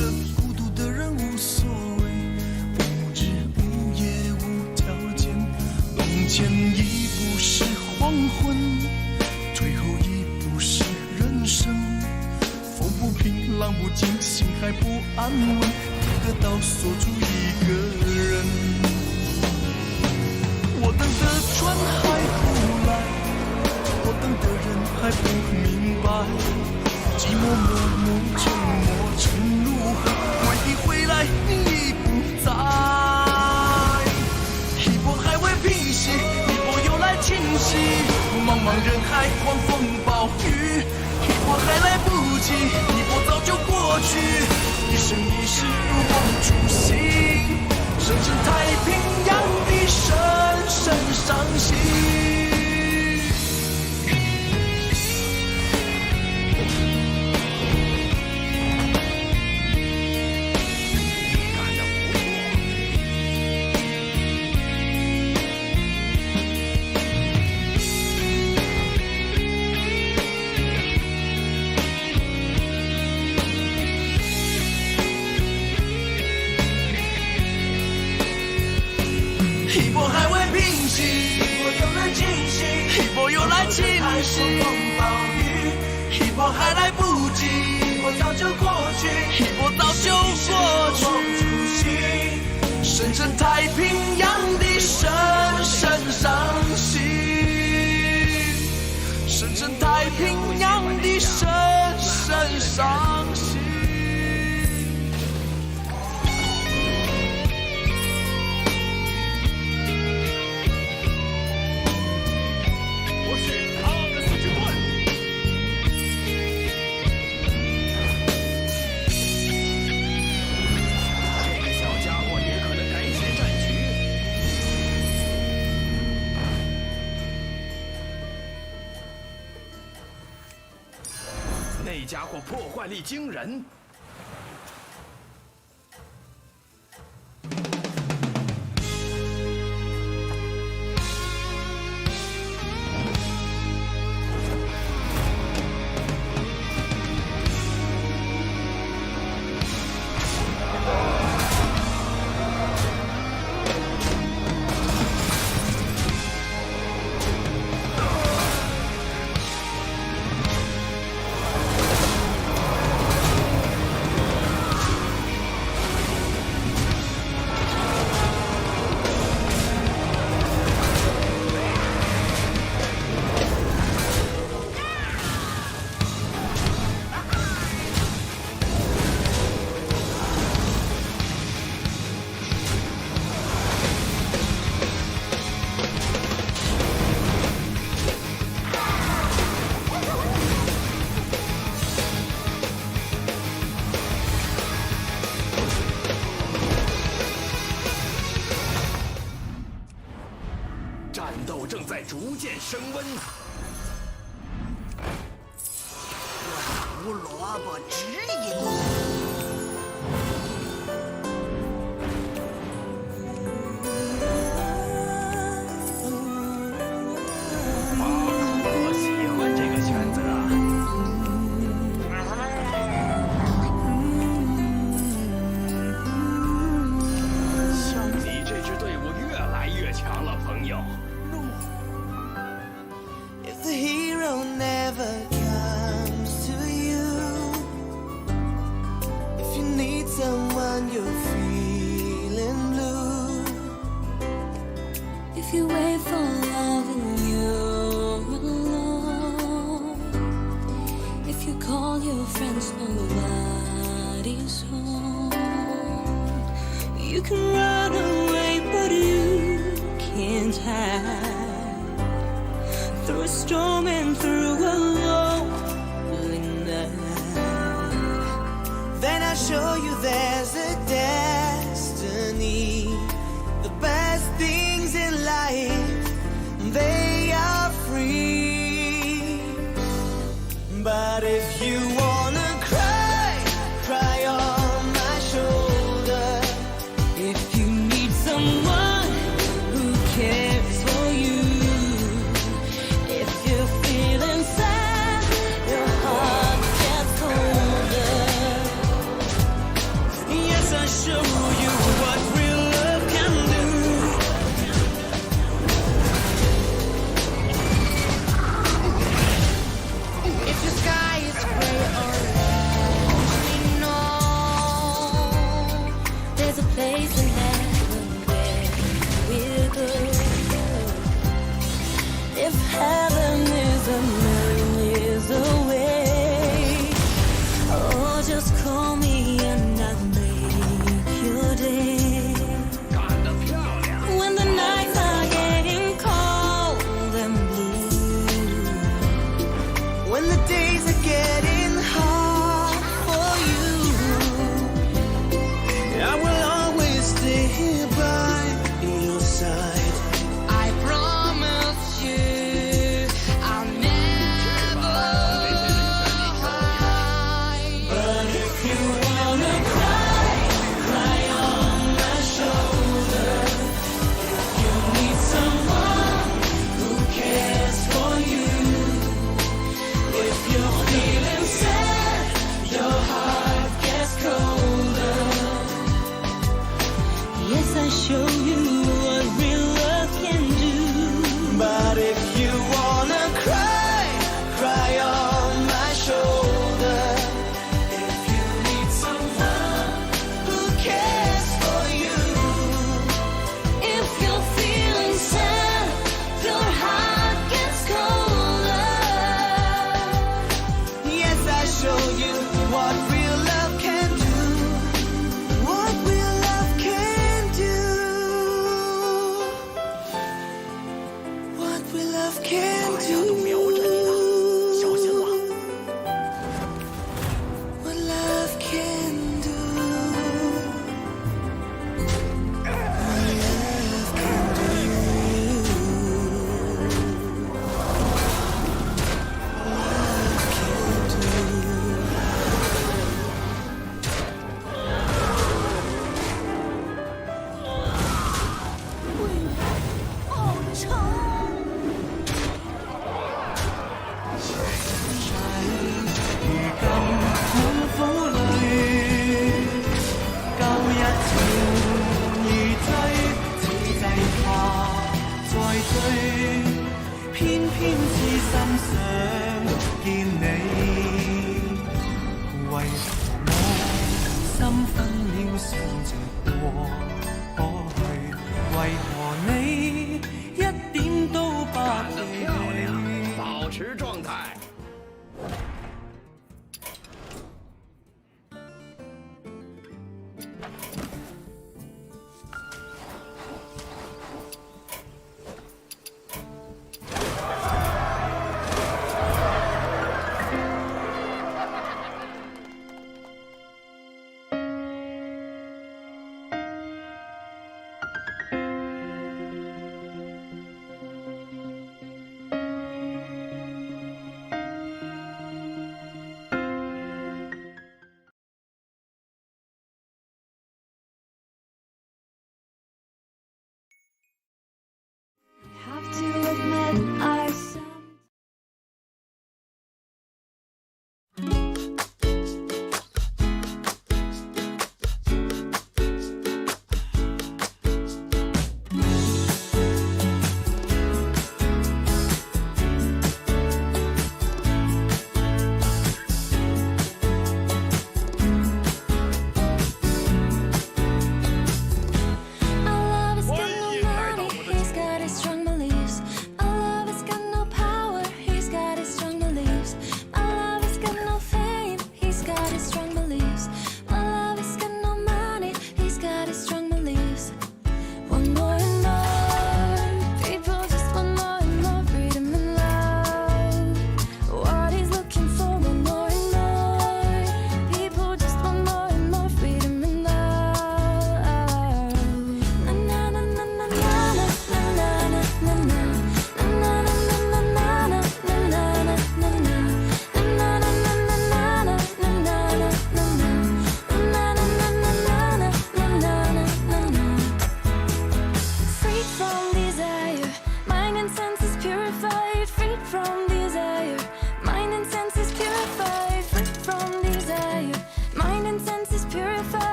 着孤独的人无所谓，无日无夜无条件，往前一步是黄昏，退后一步是人生。风不平，浪不静，心还不安稳，一个岛锁住一个人。我等的船还不来，我等的人还不明白，寂寞默默沉没沉入海，快递回来你已不在。一波还未平息，一波又来侵袭，茫茫人海，狂风暴雨，一波还来不及，一波早就过去。一生一世望初心，深深太平洋的深深伤心。一波还未平息，一波又来侵袭，一波又来侵袭，狂风暴雨，一波还来不及，一波早就过去，一波早就过去。深深太平洋的深深伤心，深深太平洋的深深伤心。那家伙破坏力惊人。战斗正在逐渐升温。胡萝卜指引你。我喜欢这个选择。你这支队伍越来越强了，朋友。If the hero never comes to you, if you need someone you're feeling blue, If you wait for love and you're alone, if you call your friends, nobody's home. You can run away, but you can't hide through a storm and through a lonely night. then I'll show you there's a destiny. The best things in life, they are free. But if you wanna cry, cry on my shoulder. If you need someone who cares for you, if you're feeling sad, your heart gets colder. 想見你，為何我心分秒想着過去？為何你一點都不記起？保持狀態。Have to admit I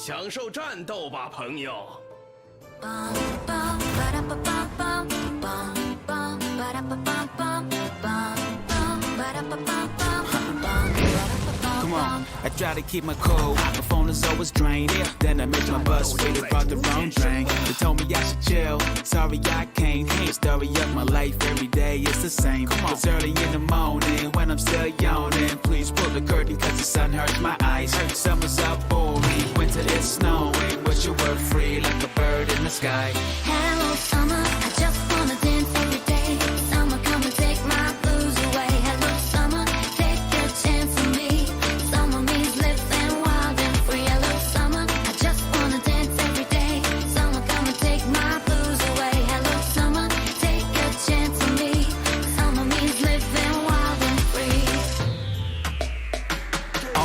享受战斗吧，朋友。Come on, I try to keep my cool. My phone is always drained. Then I make my bus wait brought the wrong drink. They told me I should chill. Sorry, I can't. The story of my life every day is the same. It's early in the morning when I'm still yawning. Please pull the curtain cause the sun hurts my eyes. Summer's up boring. Winter is snowing. Wish you were free like a bird in the sky. Hello, summer. I just wanna dance every day. Summer, come and take my blues away. Hello, summer. Take a chance on me. Summer means living wild and free. Hello, summer. I just wanna dance every day. Summer, come and take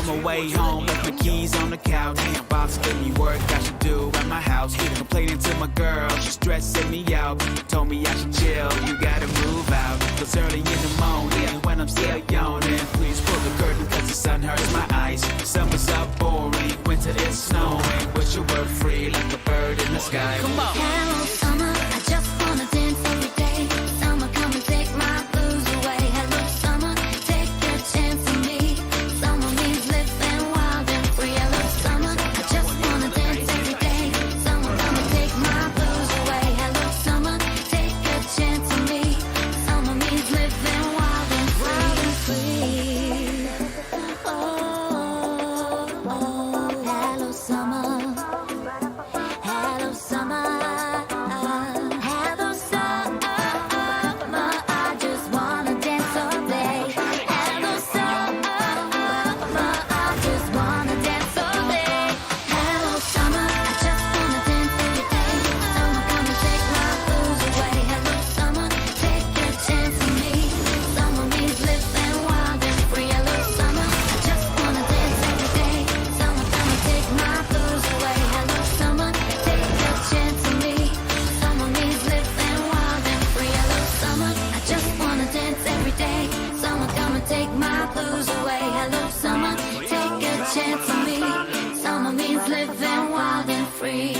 On my way home, left my keys on the couch. Boss gave me work I should do at my house. Complaining to my girl, she's stressing me out. Told me I should chill, you gotta move out. Cause early in the morning, when I'm still yawning, please pull the curtain cause the sun hurts my eyes. Summer's up boring, winter is snowing. Wish you were free like a bird in the sky. Come on. Hello, summer, I just wanna dance every day. Summer, come and take my blues away. Hello, summer, take a chance on me. Summer means living wild and free. Hello, summer, I just wanna dance every day. Summer, come and take my blues away. Hello, summer, take a chance on me. Summer means living wild and free. Oh, hello, summer. Hello, summer. Hello, summer. I just wanna dance all day. Hello, summer. I just wanna dance all day. Hello, summer. I just wanna dance every day. Summer, come and take my blues away. Hello, summer. Take a chance on me. Summer means living wild and free. Hello, summer. I just wanna dance every day. Summer, come and take my blues away. Hello, summer. Take a chance on me. Summer means living wild and free. Hello, summer. I just wanna dance every day. Summer, come and take my blues away. Hello, summer. Take a chance on me. Summer means living wild and free.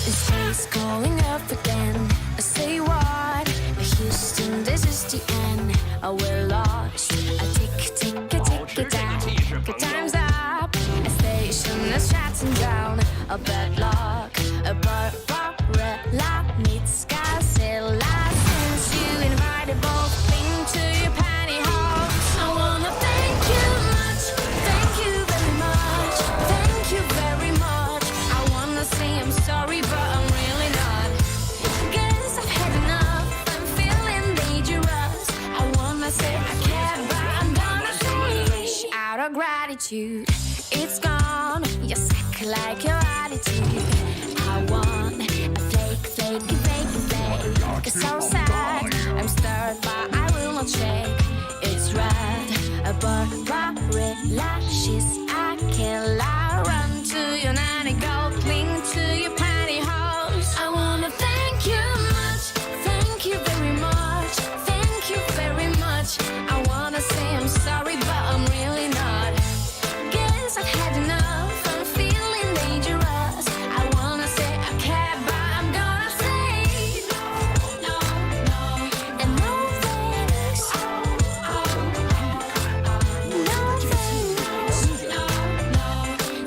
Is face calling up again? I say what? Houston, this is the end. We're lost. A tick, tick, a tick, a tack. Time's up. A station is shutting down. A bad luck. A Barbarella meets Godzilla. Since you invited both into your pantyhose, I wanna thank you much. Thank you very much. Thank you very much. I wanna say I'm sorry, but I'm really not. Guess I've had enough. I'm feeling dangerous. I wanna say I care, but I'm gonna say out of gratitude, it's gone. You suck like your attitude. I want a fake, fake, fake, fake. It's so sad. I'm stirred, but I will not shake. It's red. A Barbarella, she's a killer. Run to your nanny, go cling to your pantyhose. I wanna thank you much. Thank you very much. Thank you very much. I wanna say I'm sorry, but I'm really not. Guess I've had enough. I'm feeling dangerous. I wanna say I care, but I'm gonna say no, no, no, and no thanks. No thanks. No, no,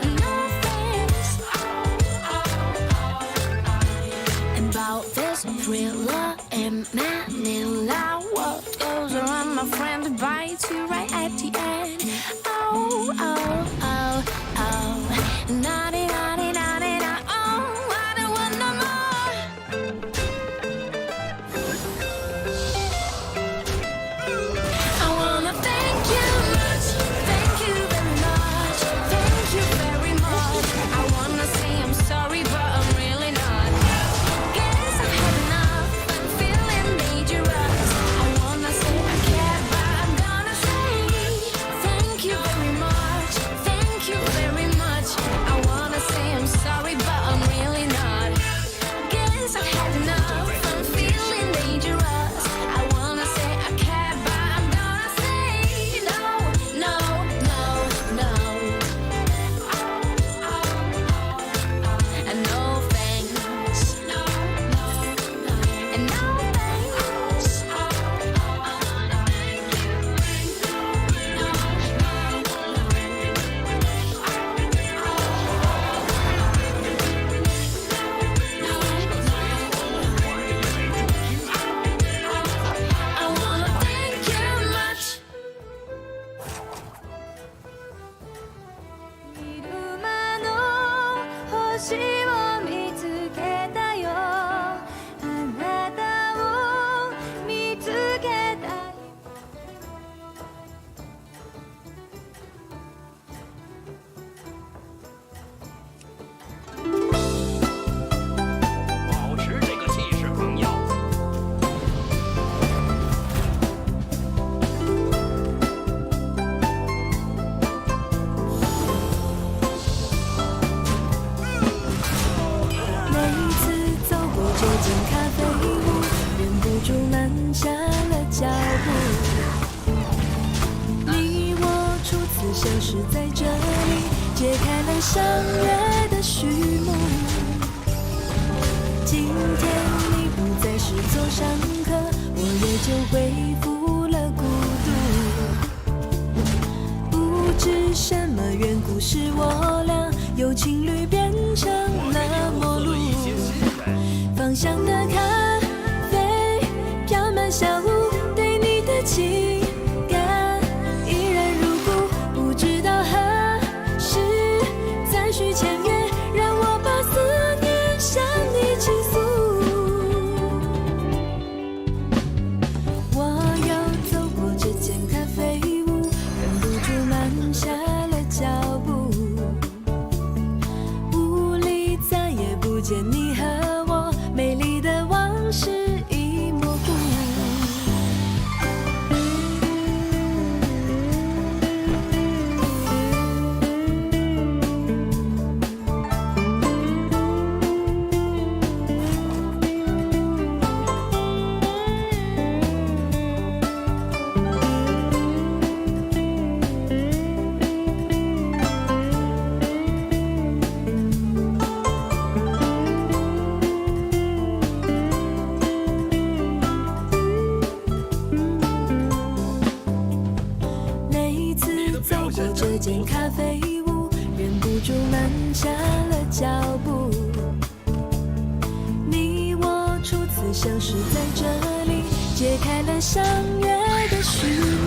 and no thanks. About this thriller in Manila, what goes around, my friend, bites you right at the end. Oh, oh, oh, oh. Naughty, naughty, naughty, naughty. Oh, I don't want no more. I wanna thank you much. Thank you very much. Thank you very much. I wanna say I'm sorry, but I'm really not. Guess I've had enough. I'm feeling dangerous. I wanna say I care, but I'm gonna say thank you very much. Thank you very much. I wanna say I'm sorry, but I'm really not. Guess I've had enough. I'm feeling dangerous. I wanna say I care, but I'm gonna say no, no, no, no. And no thanks. No, no, no. And no thanks. I wanna thank you much. 昼間の星を見つけたよ。あな间咖啡屋，忍不住慢下了脚步。你我初次相识在这里，揭开了相约的序幕。今天你不再是座上客，我也就恢复了孤独。不知什么缘故，使我俩由情侣变成了陌路。芳香的咖啡飘满小屋，对你的情感依然如故。不知道何时再续前缘，让我把思念向你倾诉。我又走过这间咖啡屋，忍不住慢下了脚步。屋里再也不见你和我，美丽的往事已模糊。每次走过这间咖啡屋，忍不住慢下了脚步。你我初次相识在这里，揭开了相约的序幕。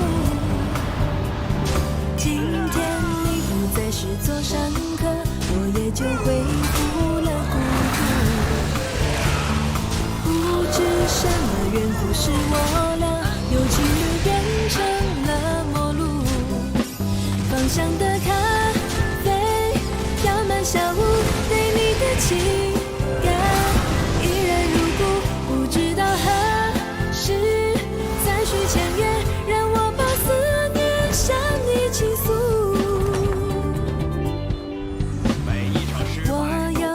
今天你不再是座上客，我也就恢复了孤独。不知什么缘故，使我俩由情侣变成了陌路。芳香的咖啡飘满小屋，对你的情感依然如故。不知道何时再续前缘，让我把思念向你倾诉。每一场失败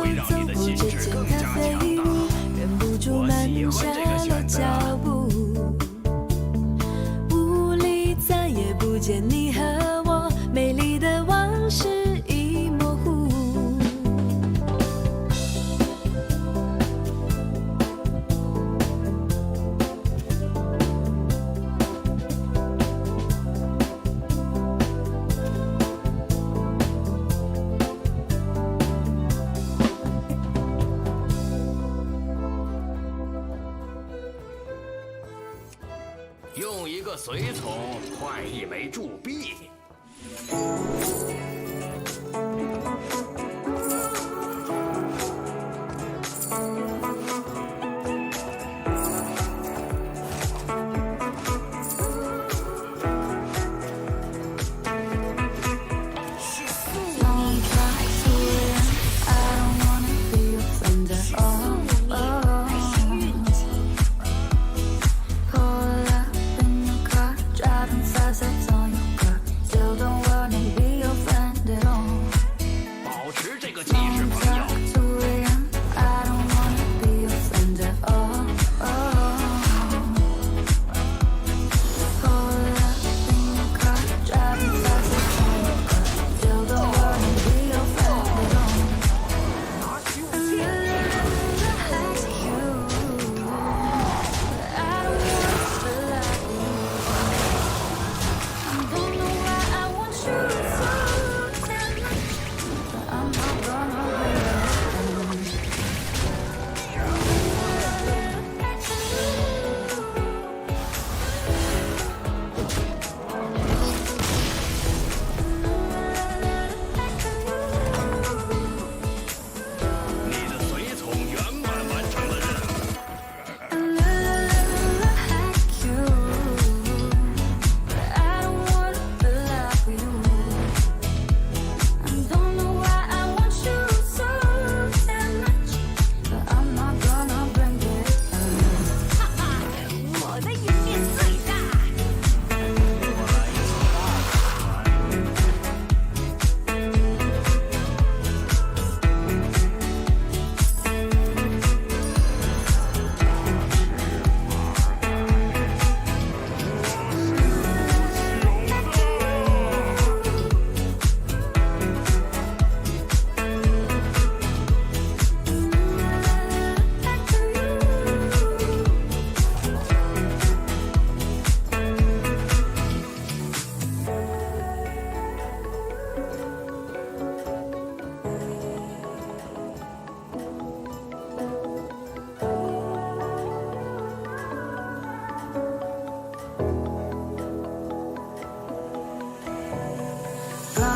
会让你的心智更加强大。忍不住慢下了脚步。屋里再也不见你和我，美丽的往事已模糊。用一个随从换一枚铸币。Driving fast, that's all you got. Still don't wanna be your friend.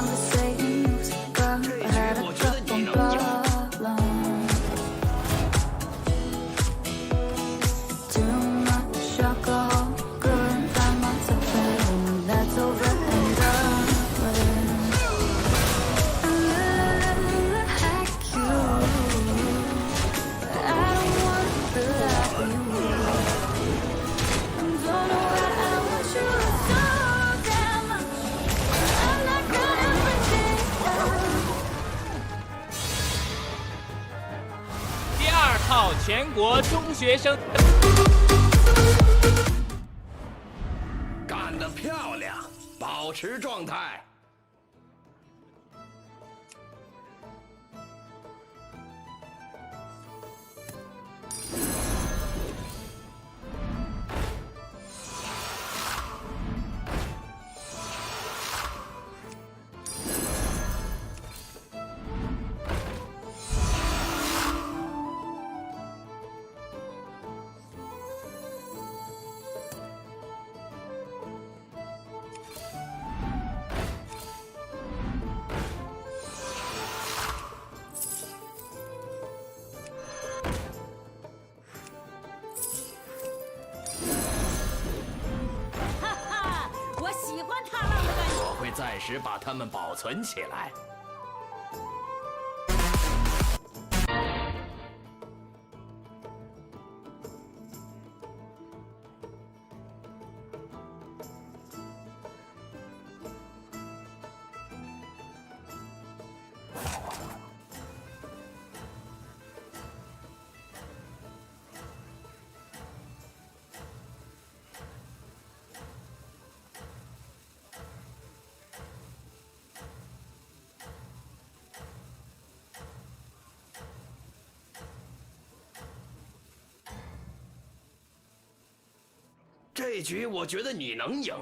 conversations, girl, I had a couple problems. Too much alcohol, couldn't find myself and that's over and done with. And like you, I don't wanna be like you. And don't know why I want you so damn much. I'm not gonna pretend. 第2套全国中学生。干得漂亮，保持状态。我会暂时把它们保存起来。这局我觉得你能赢。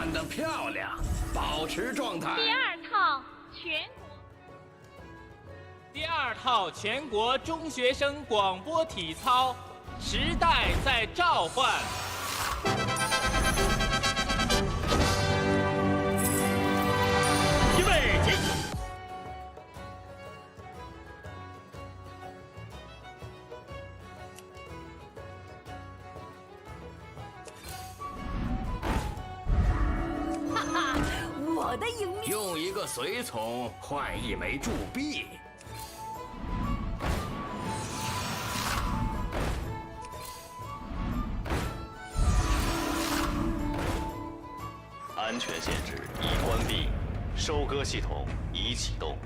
干得漂亮，保持状态。第二套全国中学生广播体操，时代在召唤。预备起！哈哈，我的赢面。用一个随从换一枚铸币。安全限制已关闭，收割系统已启动。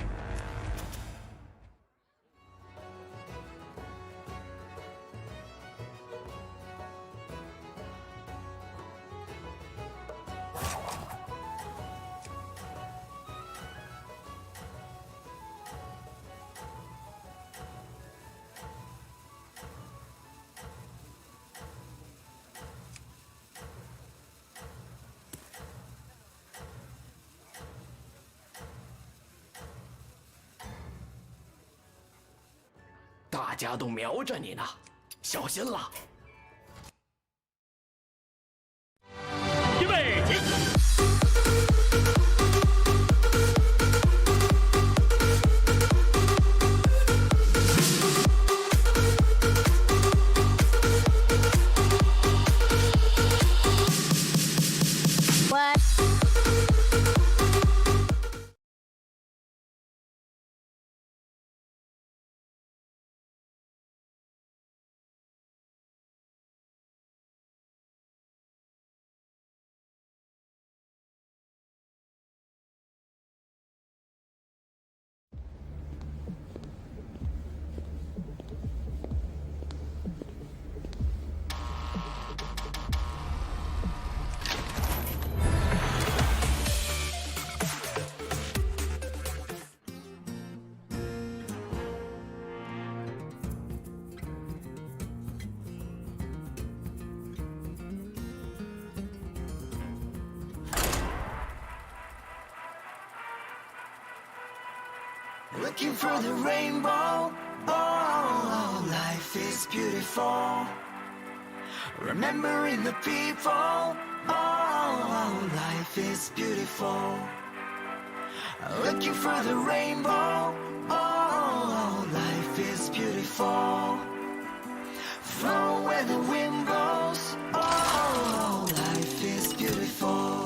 大家都瞄着你呢，小心了！预备起！Looking for the rainbow, oh, life is beautiful. Remembering the people, oh, life is beautiful. Looking for the rainbow, oh, life is beautiful. Flow where the wind goes, oh, life is beautiful.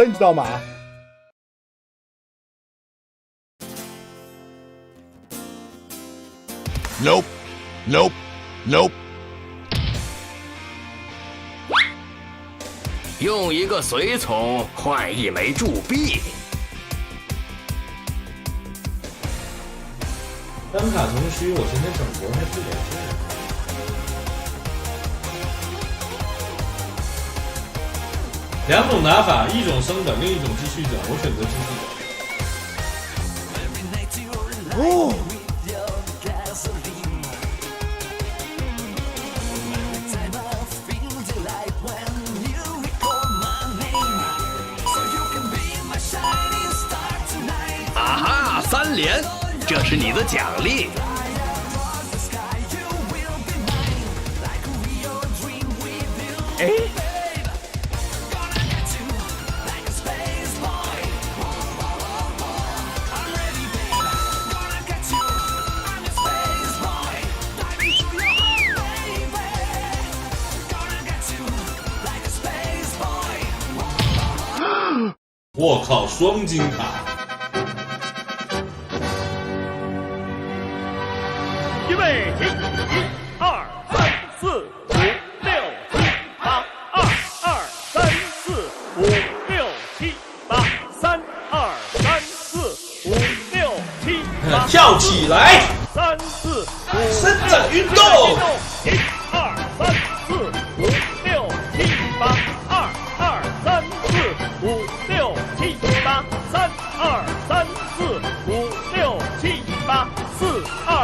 你知道吗 ？Nope, nope, nope. 用一个随从换一枚铸币。单卡同虚，我今天整活还不点劲。两种打法，一种升等，另一种继续等。我选择继续等。哦。啊哈，3连，这是你的奖励。哎。我靠，双金塔！预备起，1、2、3、4、5、6、7、8，2、3、4、5、6、7、8，3、2、3、4、5、6、7、8，跳起来！3、4、5，伸展运动。1、2、3、4、5、6、7、8，2、3、4、5、6、7、8，3、2、3、4、5、6、7、8，4、2。